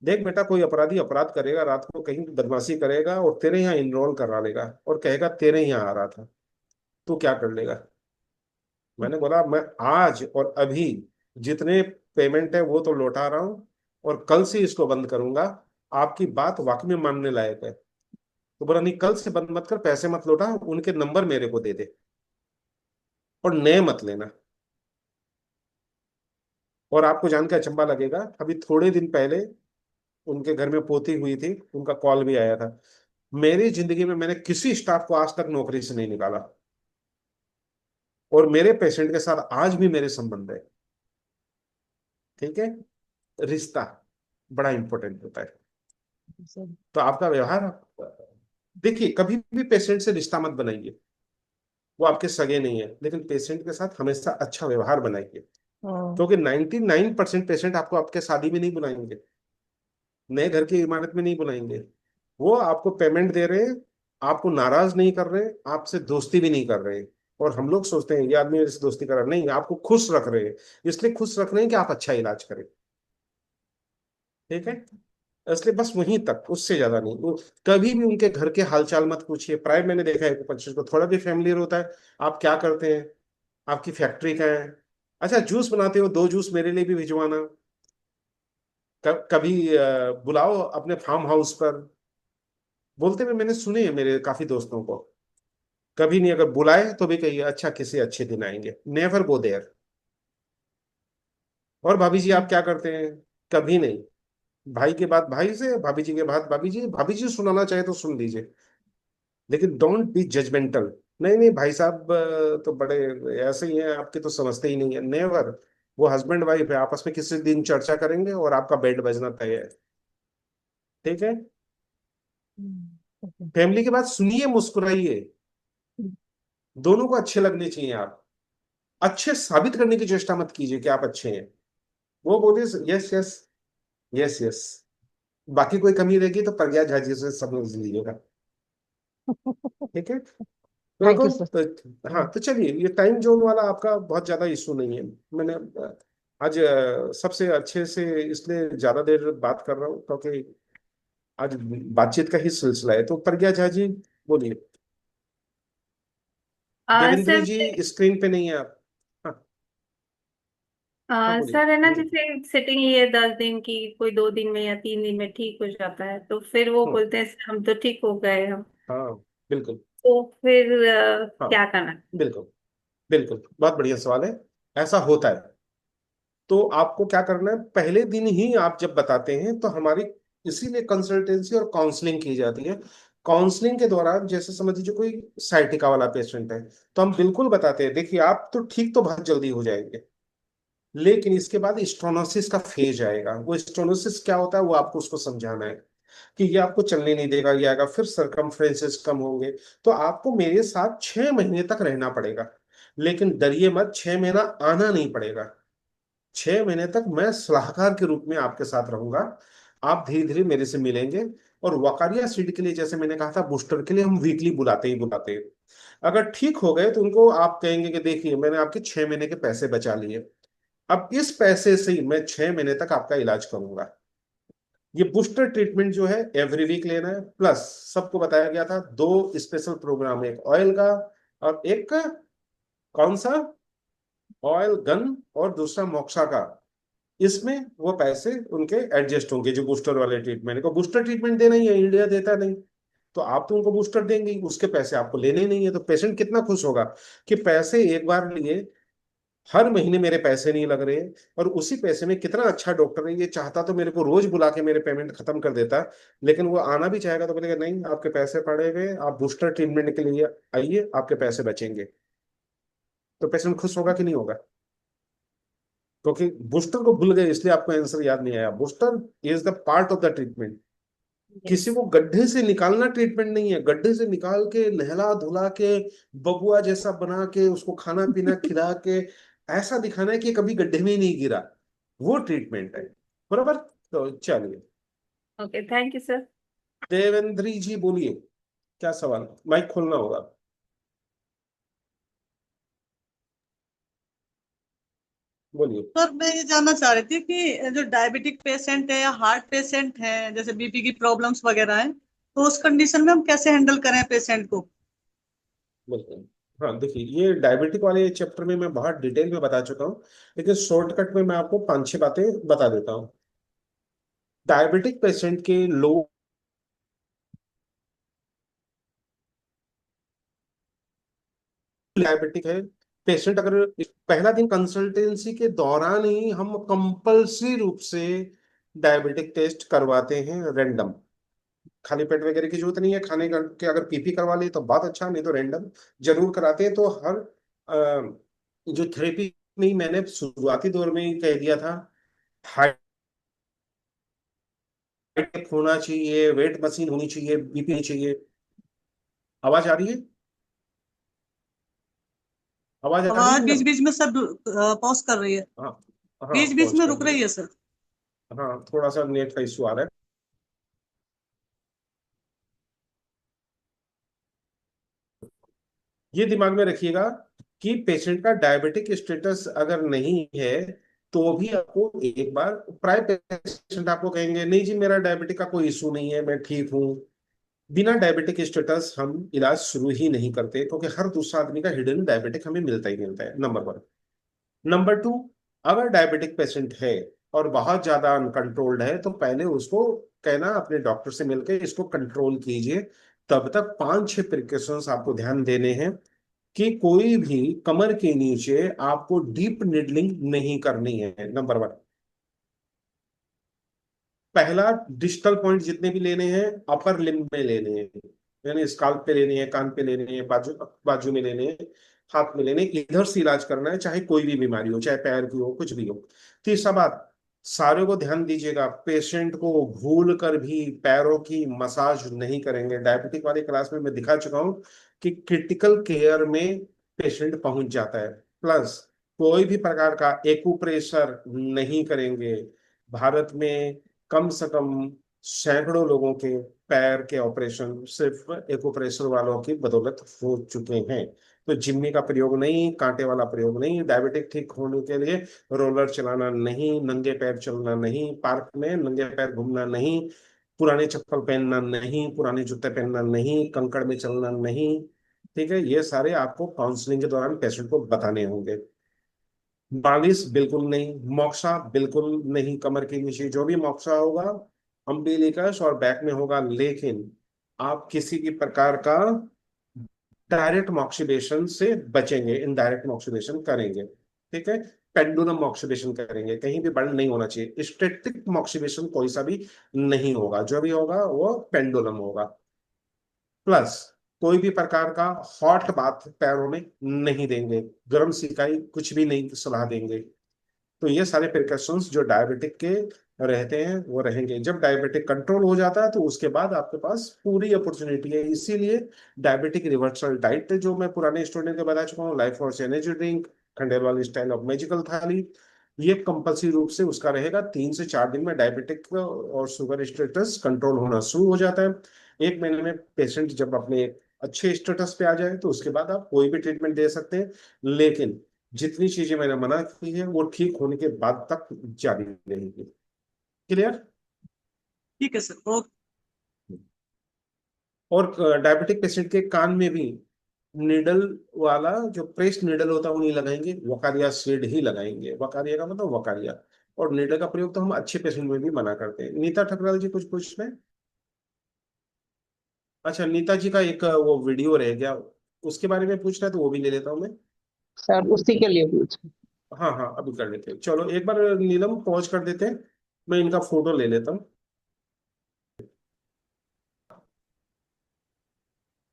देख बेटा, कोई अपराधी अपराध करेगा, रात को कहीं बदमाशी करेगा और तेरे यहाँ इनरोल करा लेगा और कहेगा तेरे यहाँ आ रहा था, तू क्या कर लेगा। मैंने बोला मैं आज और अभी जितने पेमेंट है वो तो लौटा रहा हूँ और कल से इसको बंद करूंगा। आपकी बात वाकई में मानने लायक है। तो बोला नहीं कल से बंद मत कर, पैसे मत लौटा, उनके नंबर मेरे को दे दे और नए मत लेना। और आपको जान के अचंभा लगेगा, अभी थोड़े दिन पहले उनके घर में पोती हुई थी, उनका कॉल भी आया था। मेरी जिंदगी में मैंने किसी स्टाफ को आज तक नौकरी से नहीं निकाला और मेरे पेशेंट के साथ आज भी मेरे संबंध है। ठीक है, रिश्ता बड़ा इंपॉर्टेंट होता है। तो आपका व्यवहार, देखिए कभी भी पेशेंट से रिश्ता मत बनाइए, वो आपके सगे नहीं है, लेकिन पेशेंट के साथ हमेशा अच्छा व्यवहार बनाइए। हम्म। क्योंकि 99% पेशेंट आपको आपके शादी में नहीं बुलाएंगे, नए घर की इमारत में नहीं बुलाएंगे। वो आपको पेमेंट दे रहे हैं, आपको नाराज नहीं कर रहे, आपसे दोस्ती भी नहीं कर रहे। और हम लोग सोचते हैं ये आदमी मेरे से दोस्ती कर रहा है, नहीं, आपको खुश रख रहे हैं। इसलिए खुश रख रहे हैं कि आप अच्छा इलाज करें। ठीक है, इसलिए बस वहीं तक, उससे ज्यादा नहीं। वो कभी भी उनके घर के हालचाल मत पूछिए। प्राय मैंने देखा है पंडित को थोड़ा भी फैमिलियर होता है, आप क्या करते हैं, आपकी फैक्ट्री क्या है, अच्छा जूस बनाते हो, 2 जूस मेरे लिए भी भिजवाना। कभी बुलाओ अपने फार्म हाउस पर, बोलते हुए मैंने सुने हैं मेरे काफी दोस्तों को। कभी नहीं, अगर बुलाए तो भी कहिए अच्छा किसी अच्छे दिन आएंगे, नेवर गो देयर। और भाभी जी आप क्या करते हैं, कभी नहीं। भाई के बाद भाई से, भाभी जी के बाद भाभी जी, भाभी जी सुनाना चाहे तो सुन लीजिए, लेकिन डोंट बी जजमेंटल। नहीं नहीं भाई साहब तो बड़े ऐसे ही हैं, आपके तो समझते ही नहीं है, नेवर। वो हस्बैंड वाइफ है, आपस में किसी दिन चर्चा करेंगे और आपका बेड बजना तय है। ठीक है। ओके। फैमिली की बात सुनिए, मुस्कुराइए, दोनों को अच्छे लगने चाहिए आप। अच्छे साबित करने की चेष्टा मत कीजिए कि आप अच्छे हैं। वो बोले यस यस, यस यस, बाकी कोई कमी रहेगी तो प्रज्ञा झा जी से समझ लीजिएगा। ठीक है। तो थैंक अगर यू सर। हाँ तो चलिए, ये टाइम जोन वाला आपका बहुत ज्यादा इशू नहीं है। मैंने आज सबसे अच्छे से इसलिए ज्यादा देर बात कर रहा हूँ क्योंकि आज बातचीत का ही सिलसिला है। तो प्रज्ञा झा जी बोलिए। देवेंद्री सर जी स्क्रीन पे नहीं है आप। हाँ हाँ बोलिए सर है ना, बोलिए। जैसे सेटिंग ये 10 दिन की, कोई 2 दिन में या 3 दिन में ठीक हो जाता है, तो फिर वो हम्म, बोलते हैं "सर, हम तो ठीक हो गए हम"। हाँ बिल्कुल। तो फिर हाँ क्या करना है? बिल्कुल, बिल्कुल बहुत बढ़िया सवाल है। ऐसा होता है तो आपको क्या करना है, पहले दिन ही आप जब बताते हैं तो हमारी इसीलिए कंसल्टेंसी और काउंसलिंग की जाती है। काउंसलिंग के दौरान जैसे समझ लीजिए कोई साइटिका वाला पेशेंट है, तो हम बिल्कुल बताते हैं देखिए आप तो ठीक तो बहुत जल्दी हो जाएंगे, लेकिन इसके बाद स्टोनोसिस का फेज आएगा। वो स्टोनोसिस क्या होता है वो आपको उसको समझाना है कि ये आपको चलने नहीं देगा, ये आएगा, फिर सरकमफ्रेंसेस कम होंगे। तो आपको मेरे साथ 6 महीने तक रहना पड़ेगा, लेकिन डरिए मत, 6 महीना आना नहीं पड़ेगा। 6 महीने तक मैं सलाहकार के रूप में आपके साथ रहूंगा। आप धीरे धीरे मेरे से मिलेंगे। और वकारिया सीड के लिए जैसे मैंने कहा था, बूस्टर के लिए हम वीकली बुलाते ही बुलाते हैं। अगर ठीक हो गए तो उनको आप कहेंगे कि देखिए मैंने आपके 6 महीने के पैसे बचा लिए, अब इस पैसे से ही मैं 6 महीने तक आपका इलाज करूंगा। ये बूस्टर ट्रीटमेंट जो है एवरी वीक लेना है। प्लस सबको बताया गया था 2 स्पेशल प्रोग्राम है, एक ऑयल का और एक कौन सा, ऑयल गन, और दूसरा मोक्सा का। इसमें वो पैसे उनके एडजस्ट होंगे जो बूस्टर वाले ट्रीटमेंट को, बूस्टर ट्रीटमेंट देना ही है, इंडिया देता नहीं। तो आप तो उनको बूस्टर देंगे ही, उसके पैसे आपको लेने ही नहीं है। तो पेशेंट कितना खुश होगा कि पैसे एक बार लिए, हर महीने मेरे पैसे नहीं लग रहे। और उसी पैसे में कितना अच्छा डॉक्टर है, ये चाहता तो मेरे को रोज बुला के मेरे पेमेंट खत्म कर देता, लेकिन वो आना भी चाहेगा तो बोलेगा नहीं आपके पैसे पड़े हुए, आप बूस्टर ट्रीटमेंट के लिए आइए, आपके पैसे बचेंगे। तो पेशेंट खुश होगा कि नहीं होगा? क्योंकि बूस्टर को भूल गए इसलिए आपको आंसर याद नहीं आया। Booster is the part of the treatment. Yes. किसी को गड्ढे से निकालना ट्रीटमेंट नहीं है, गड्ढे से निकाल के नहला धुला के बबुआ जैसा बना के उसको खाना पीना खिला के ऐसा दिखाना है कि कभी गड्ढे में ही नहीं गिरा, वो ट्रीटमेंट है। बराबर। तो चलिए, ओके, थैंक यू सर। देवेंद्री जी बोलिए, क्या सवाल, माइक खोलना होगा, बोलिए। सर मैं ये जानना चाह रही थी कि जो डायबिटिक पेशेंट है या हार्ट पेशेंट है, जैसे बीपी की प्रॉब्लम्स वगैरह है, तो उस कंडीशन में हम कैसे हैंडल करें पेशेंट को? बिल्कुल। हाँ देखिए, ये डायबिटिक वाले चैप्टर में मैं बहुत डिटेल में बता चुका हूँ, लेकिन शॉर्टकट में मैं आपको 5-6 बातें बता देता हूँ। डायबिटिक पेशेंट के लो डायबिटिक है पेशेंट, अगर पहला दिन कंसल्टेंसी के दौरान ही हम कंपल्सरी रूप से डायबिटिक टेस्ट करवाते हैं रैंडम। खाली पेट वगैरह की जरूरत नहीं है खाने का, के अगर पीपी करवा ली तो बात अच्छा, नहीं तो रैंडम जरूर कराते हैं। तो हर जो थेरेपी में ही मैंने शुरुआती दौर में ही कह दिया था, हाइट होना चाहिए, वेट मशीन होनी चाहिए, बीपी नहीं चाहिए। आवाज आ रही है? आवाज आ रही है आवाज बीच मैडम? बीच में सर पॉज कर रही है। हाँ हाँ बीच बीच पहुंच में कर रुक रही है। रही है सर। हाँ थोड़ा सा नेट का इशू आ रहा है। ये दिमाग में रखिएगा कि पेशेंट का डायबिटिक स्टेटस अगर नहीं है तो भी आपको एक बार, प्राय पेशेंट आपको कहेंगे नहीं जी मेरा डायबिटिक का कोई इशू नहीं है, मैं ठीक हूँ। बिना डायबिटिक स्टेटस हम इलाज शुरू ही नहीं करते, क्योंकि हर दूसरा आदमी का हिडन डायबिटिक हमें मिलता ही मिलता है, नंबर वन। नंबर टू, अगर डायबिटिक पेशेंट है और बहुत ज्यादा अनकंट्रोल्ड है, तो पहले उसको कहना अपने डॉक्टर से मिलकर इसको कंट्रोल कीजिए। तब तक 5-6 प्रिकॉशंस आपको ध्यान देने हैं कि कोई भी कमर के नीचे आपको डीप निडलिंग नहीं करनी है, नंबर वन। पहला, डिस्टल पॉइंट जितने भी लेने हैं अपर लिम्ब में लेने हैं, यानी स्काल्प पे लेने हैं, कान पे लेने हैं, बाजू बाजू में लेने हैं, हाथ में लेने हैं। इधर से इलाज करना है, चाहे कोई भी बीमारी हो, चाहे पैर की हो, कुछ भी हो। तीसरा बात, सारे को ध्यान दीजिएगा, पेशेंट को भूल कर भी पैरों की मसाज नहीं करेंगे। डायबिटिक वाली क्लास में मैं दिखा चुका हूं कि क्रिटिकल केयर में पेशेंट पहुंच जाता है। प्लस कोई भी प्रकार का एक्यूप्रेशर नहीं करेंगे। भारत में कम से कम सैकड़ों लोगों के पैर के ऑपरेशन सिर्फ एक्यूप्रेशर वालों की बदौलत हो चुके हैं। तो जिम्मी का प्रयोग नहीं, कांटे वाला प्रयोग नहीं। डायबिटिक ठीक होने के लिए रोलर चलाना नहीं, नंगे पैर चलना नहीं, पार्क में नंगे पैर घूमना नहीं, पुराने चप्पल पहनना नहीं, पुराने जूते पहनना नहीं, कंकड़ में चलना नहीं। ठीक है, ये सारे आपको काउंसलिंग के दौरान पेशेंट को बताने होंगे। मालिश बिल्कुल नहीं, मोक्सा बिल्कुल नहीं। कमर के नीचे जो भी मोक्सा होगा अम्बिलिकस और बैक में होगा, लेकिन आप किसी भी प्रकार का डायरेक्ट मॉक्सिबेशन से बचेंगे, इनडायरेक्ट मॉक्सिबेशन करेंगे। ठीक है, पेंडुलम मॉक्सिबेशन करेंगे, कहीं भी बंद नहीं होना चाहिए। स्टैटिक मॉक्सिबेशन कोई सा भी नहीं होगा, जो भी होगा वो पेंडुलम होगा। प्लस कोई भी प्रकार का हॉट बाथ पैरों में नहीं देंगे, गर्म सिकाई कुछ भी नहीं सलाह देंगे। तो ये सारे प्रिकॉशंस जो डायबिटिक के रहते हैं वो रहेंगे। जब डायबिटिक कंट्रोल हो जाता है तो उसके बाद आपके पास पूरी अपॉर्चुनिटी है। इसीलिए डायबिटिक रिवर्सल डाइट जो मैं पुराने स्टूडेंट को बता चुका हूँ, life force energy drink, Khandelwal style of magical thali, ये कंपल्सरी रूप से उसका रहेगा। 3 से 4 दिन में डायबिटिक और शुगर स्टेटस कंट्रोल होना शुरू हो जाता है। 1 महीने में पेशेंट जब अपने एक अच्छे स्टेटस पे आ जाए तो उसके बाद आप कोई भी ट्रीटमेंट दे सकते हैं, लेकिन जितनी चीजें मैंने मना की है वो ठीक होने के बाद तक जारी रहेगी। क्लियर? ठीक है सर, ओके। और डायबिटिक पेशेंट के कान में भी निडल वाला जो प्रेस निडल होता है वो नहीं लगाएंगे, वकारिया सीड ही लगाएंगे। वकारिया का मतलब वकारिया। और निडल का प्रयोग तो हम अच्छे पेशेंट में भी मना करते हैं। नीता ठकराल जी कुछ पूछ रहे हैं? अच्छा, नीता जी का एक वो वीडियो रह गया, उसके बारे में पूछ रहा है तो वो भी ले लेता हूँ मैं। सर उसी के लिए पूछ। हाँ हाँ, अभी कर लेते हैं। चलो एक बार नीलम पॉज कर देते हैं, मैं इनका फोटो ले लेता हूँ।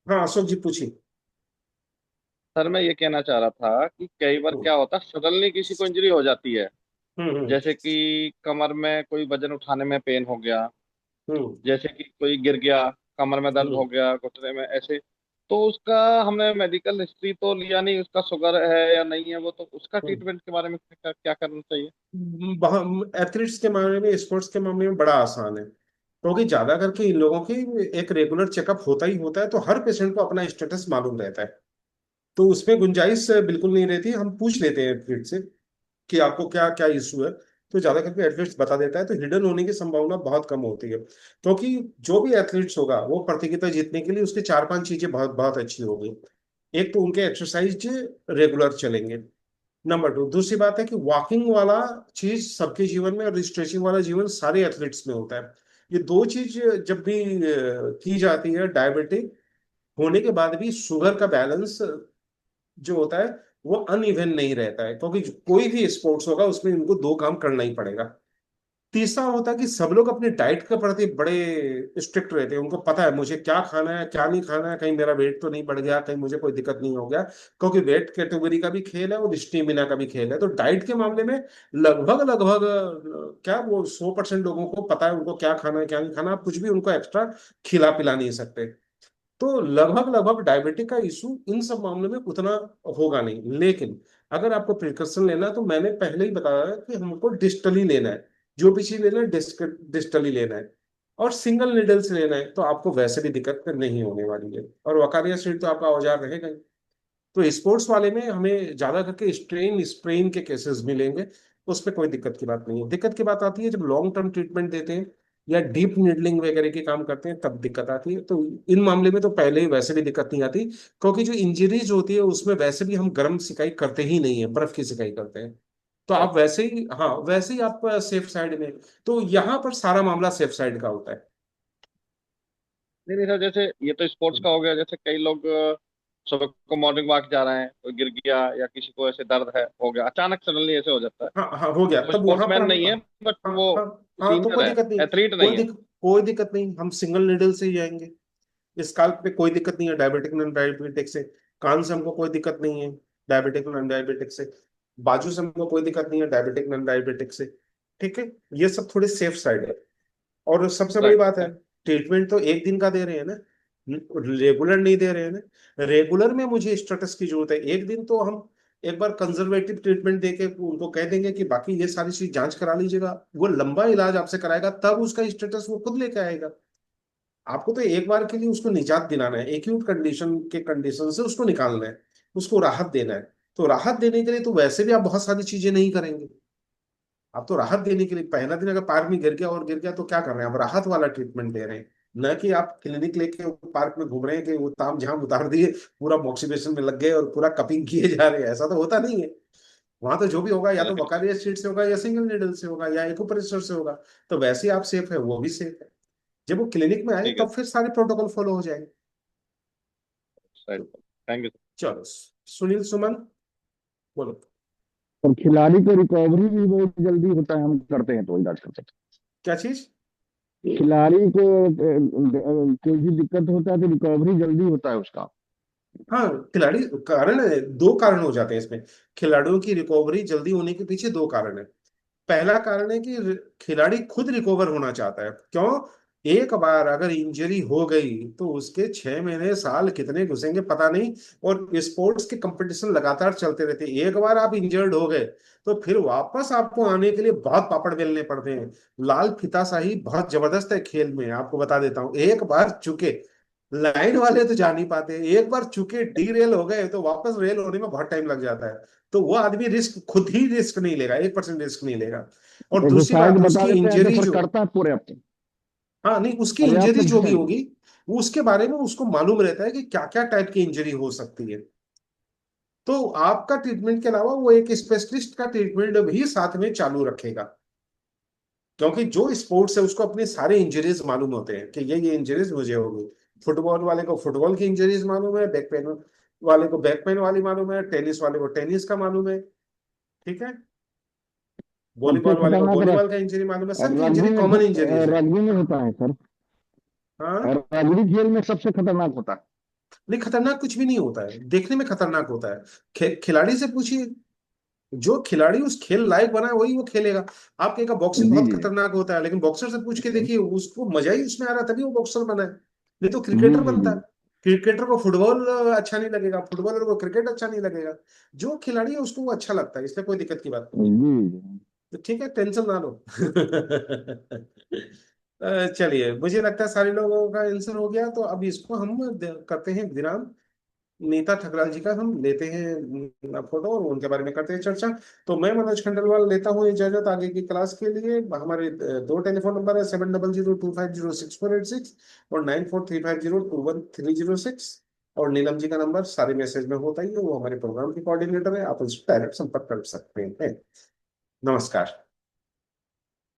हाँ अशोक जी पूछिए। सर मैं ये कहना चाह रहा था कि कई बार हम्म क्या होता है, सडनली किसी को इंजरी हो जाती है। हम्म जैसे कि कमर में कोई वजन उठाने में पेन हो गया, हम्म जैसे कि कोई गिर गया, कमर में दर्द हो हम्म गया, घुटने में ऐसे। तो उसका हमने मेडिकल हिस्ट्री तो लिया नहीं, उसका शुगर है या नहीं है, वो तो उसका हम्म ट्रीटमेंट के बारे में क्या क्या करना चाहिए? एथलीट्स के मामले में, स्पोर्ट्स के मामले में बड़ा आसान है, क्योंकि ज्यादा करके इन लोगों की एक रेगुलर चेकअप होता ही होता है, तो हर पेशेंट को अपना स्टेटस मालूम रहता है। तो उसमें गुंजाइश बिल्कुल नहीं रहती। हम पूछ लेते हैं एथलीट से कि आपको क्या क्या इशू है, तो ज्यादा करके एथलीट्स बता देता है, तो हिडन होने की संभावना बहुत कम होती है। क्योंकि जो भी एथलीट्स होगा वो प्रतियोगिता जीतने के लिए उसके 4-5 चीजें बहुत बहुत अच्छी होगी। एक तो उनके एक्सरसाइज रेगुलर चलेंगे। नंबर 2, दूसरी बात है कि वॉकिंग वाला चीज सबके जीवन में और स्ट्रेचिंग वाला जीवन सारे एथलीट्स में होता है। ये दो चीज जब भी की जाती है, डायबिटिक होने के बाद भी शुगर का बैलेंस जो होता है वो अनइवन नहीं रहता है, क्योंकि कोई भी स्पोर्ट्स होगा उसमें इनको दो काम करना ही पड़ेगा। तीसरा होता है कि सब लोग अपने डाइट के प्रति बड़े स्ट्रिक्ट रहते हैं, उनको पता है मुझे क्या खाना है क्या नहीं खाना है, कहीं मेरा वेट तो नहीं बढ़ गया, कहीं मुझे कोई दिक्कत नहीं हो गया। क्योंकि वेट कैटेगरी का भी खेल है और स्टेमिना का भी खेल है। तो डाइट के मामले में लगभग लगभग क्या वो 100% लोगों को पता है उनको क्या खाना है क्या नहीं खाना। आप कुछ भी उनको एक्स्ट्रा खिला पिला नहीं सकते। तो लगभग लगभग डायबिटिक का इशू इन सब मामलों में उतना होगा नहीं। लेकिन अगर आपको प्रिकॉशन लेना है तो मैंने पहले ही बताया कि हमको डिस्टली लेना है, जो भी चीज लेना है डिस्टली लेना है, और सिंगल निडल से लेना है, तो आपको वैसे भी दिक्कत नहीं होने वाली है। और वकारिया सीट तो आपका औजार रहेगा ही। तो स्पोर्ट्स वाले में हमें ज्यादा करके स्ट्रेन स्प्रेन के केसेस मिलेंगे, उसमें कोई दिक्कत की बात नहीं है। दिक्कत की बात आती है जब लॉन्ग टर्म ट्रीटमेंट देते हैं या डीप नीडलिंग वगैरह के काम करते हैं, तब दिक्कत आती है। तो इन मामले में तो पहले ही वैसे भी दिक्कत नहीं आती, क्योंकि जो इंजरीज होती है उसमें वैसे भी हम गर्म सिकाई करते ही नहीं है, बर्फ की सिकाई करते हैं। तो आप वैसे ही, हाँ वैसे ही आप सेफ साइड में। तो यहाँ पर सारा मामला सेफ साइड का होता है। नहीं नहीं सर, जैसे ये तो स्पोर्ट्स का हो गया, जैसे कई लोग सुबह को मॉर्निंग वॉक जा रहे हैं, कोई गिर गया या किसी को ऐसे दर्द है हो गया अचानक सडनली ऐसे हो जाता है, हाँ हाँ हो गया, वो तब वहां पर स्पोर्ट्समैन हम, नहीं है बट हाँ वो हाँ हाँ तो सीनियर कोई है, दिक्कत नहीं, एथलीट नहीं है। कोई दिक्कत नहीं, हम सिंगल नीडल से ही जाएंगे। स्काल्प पे कोई दिक्कत नहीं है, डायबिटिक नॉन डायबिटिक से। कान से हमको कोई दिक्कत नहीं है, डायबिटिक नॉन डायबिटिक से। बाजू से हमको कोई दिक्कत नहीं है, डायबिटिक नॉन डायबिटिक से। ठीक है, ये सब थोड़ी सेफ साइड है। और सबसे बड़ी राइट। बात है, ट्रीटमेंट तो एक दिन का दे रहे हैं ना, रेगुलर नहीं दे रहे हैं ना। रेगुलर में मुझे स्टेटस की जरूरत है। एक दिन तो हम एक बार कंजर्वेटिव ट्रीटमेंट देके उनको कह देंगे कि बाकी ये सारी चीज जांच करा लीजिएगा, वो लंबा इलाज आपसे कराएगा, तब उसका स्टेटस वो खुद लेके आएगा। आपको तो एक बार के लिए उसको निजात दिलाना है, एक्यूट कंडीशन से उसको निकालना है, उसको राहत देना है। तो राहत देने के लिए तो वैसे भी आप बहुत सारी चीजें नहीं करेंगे। आप तो राहत देने के लिए, पहला दिन अगर पार्क में गिर गया और गिर गया तो क्या कर रहे हैं, आप राहत वाला ट्रीटमेंट दे रहे हैं। न कि आप क्लिनिक लेके पार्क में घूम रहे हैं कि वो ताम झाम उतार दिए, पूरा मॉक्सिबेशन में लग गए और पूरा कपिंग किए जा रहे हैं। ऐसा तो होता नहीं है। वहां तो जो भी होगा या तो राइट। वकारिया शीट से होगा या सिंगल नीडल से होगा या एक्यूप्रेशर से होगा। तो वैसे ही आप सेफ है, वो भी सेफ है। जब वो क्लिनिक में आए ठीक है तब फिर सारे प्रोटोकॉल फॉलो हो जाएंगे। सर, तो थैंक यू। चलो, सुनील सुमन बोलो। और खिलाड़ी को रिकवरी भी बहुत जल्दी होता है, हम करते हैं तो इलाज करते क्या चीज? हैं। खिलाड़ी को कोई भी दिक्कत होता है तो रिकवरी जल्दी होता है उसका। हाँ, खिलाड़ी कारण है, दो कारण हो जाते हैं इसमें। खिलाड़ियों की रिकवरी जल्दी होने के पीछे दो कारण है। पहला कारण है कि खिलाड़ी खुद रिकवर होना चाहता है। क्यों? एक बार अगर इंजरी हो गई तो उसके 6 महीने साल कितने घुसेंगे पता नहीं। और स्पोर्ट्स के कंपटीशन लगातार चलते रहते हैं। एक बार आप इंजर्ड हो गए तो फिर वापस आपको आने के लिए बहुत पापड़ बेलने पड़ते हैं। लाल फीताशाही बहुत जबरदस्त है खेल में, आपको बता देता हूँ। एक बार चुके, लाइन वाले तो जा नहीं पाते, एक बार चुके डी रेल हो गए तो वापस रेल होने में बहुत टाइम लग जाता है। तो वो आदमी रिस्क, खुद ही रिस्क नहीं लेगा, 1% रिस्क नहीं लेगा। और दूसरी एक्सरसाइज बात, बता उसकी देते हैं तो इंजरी फिर जो, करता है पूरे हफ्ते हाँ नहीं, उसकी पर्याप्त इंजरी जो भी एक्सरसाइज। होगी वो उसके बारे में उसको मालूम रहता है कि क्या क्या टाइप की इंजरी हो सकती है। तो आपका ट्रीटमेंट के अलावा वो एक स्पेशलिस्ट का ट्रीटमेंट भी साथ में चालू रखेगा। क्योंकि जो स्पोर्ट्स है उसको अपने सारे इंजरीज मालूम होते हैं कि ये इंजरीज मुझे होगी। फुटबॉल वाले को फुटबॉल की इंजरीज मालूम है, बैक पेन वाले को बैक पेन वाली मालूम है, टेनिस वाले को टेनिस का मालूम है। ठीक है, सबसे वॉलीबॉल वाले को खतरनाक वॉलीबॉल का इंजरी मालूम है, सबकी रग्बी इंजरी में कॉमन इंजरीज है। रग्बी में होता है सर। हाँ, रग्बी खेल में सबसे खतरनाक होता है। नहीं खतरनाक कुछ भी नहीं होता है, देखने में खतरनाक होता है। खिलाड़ी से पूछिए, जो खिलाड़ी उस खेल लायक बना है वही वो खेलेगा। आप कहेगा बॉक्सिंग जी बहुत जी खतरनाक होता है, लेकिन बॉक्सर से पूछ के जी देखिए, उसको मजा ही उसमें आ रहा है तभी वो बॉक्सर बना है। नहीं तो जी क्रिकेटर जी बनता जी है। क्रिकेटर को फुटबॉल अच्छा नहीं लगेगा, फुटबॉलर को क्रिकेट अच्छा नहीं लगेगा। जो खिलाड़ी है उसको वो अच्छा लगता है, इसलिए कोई दिक्कत की बात नहीं है। जी। तो ठीक है, टेंशन ना लो। चलिए, मुझे लगता है सारे लोगों का आंसर हो गया, तो अब इसको हम करते हैं विराम। नीता ठकराल जी का हम लेते हैं फोटो और उनके बारे में करते हैं चर्चा। तो मैं मनोज खंडलवाल लेता हूँ इजाजत आगे की क्लास के लिए। हमारे दो टेलीफोन नंबर है, 7002502646 और 9435021306। और नीलम जी का नंबर सारे मैसेज में होता ही है, वो हमारे प्रोग्राम के कोऑर्डिनेटर है, आप उनसे डायरेक्ट संपर्क कर सकते हैं। नमस्कार।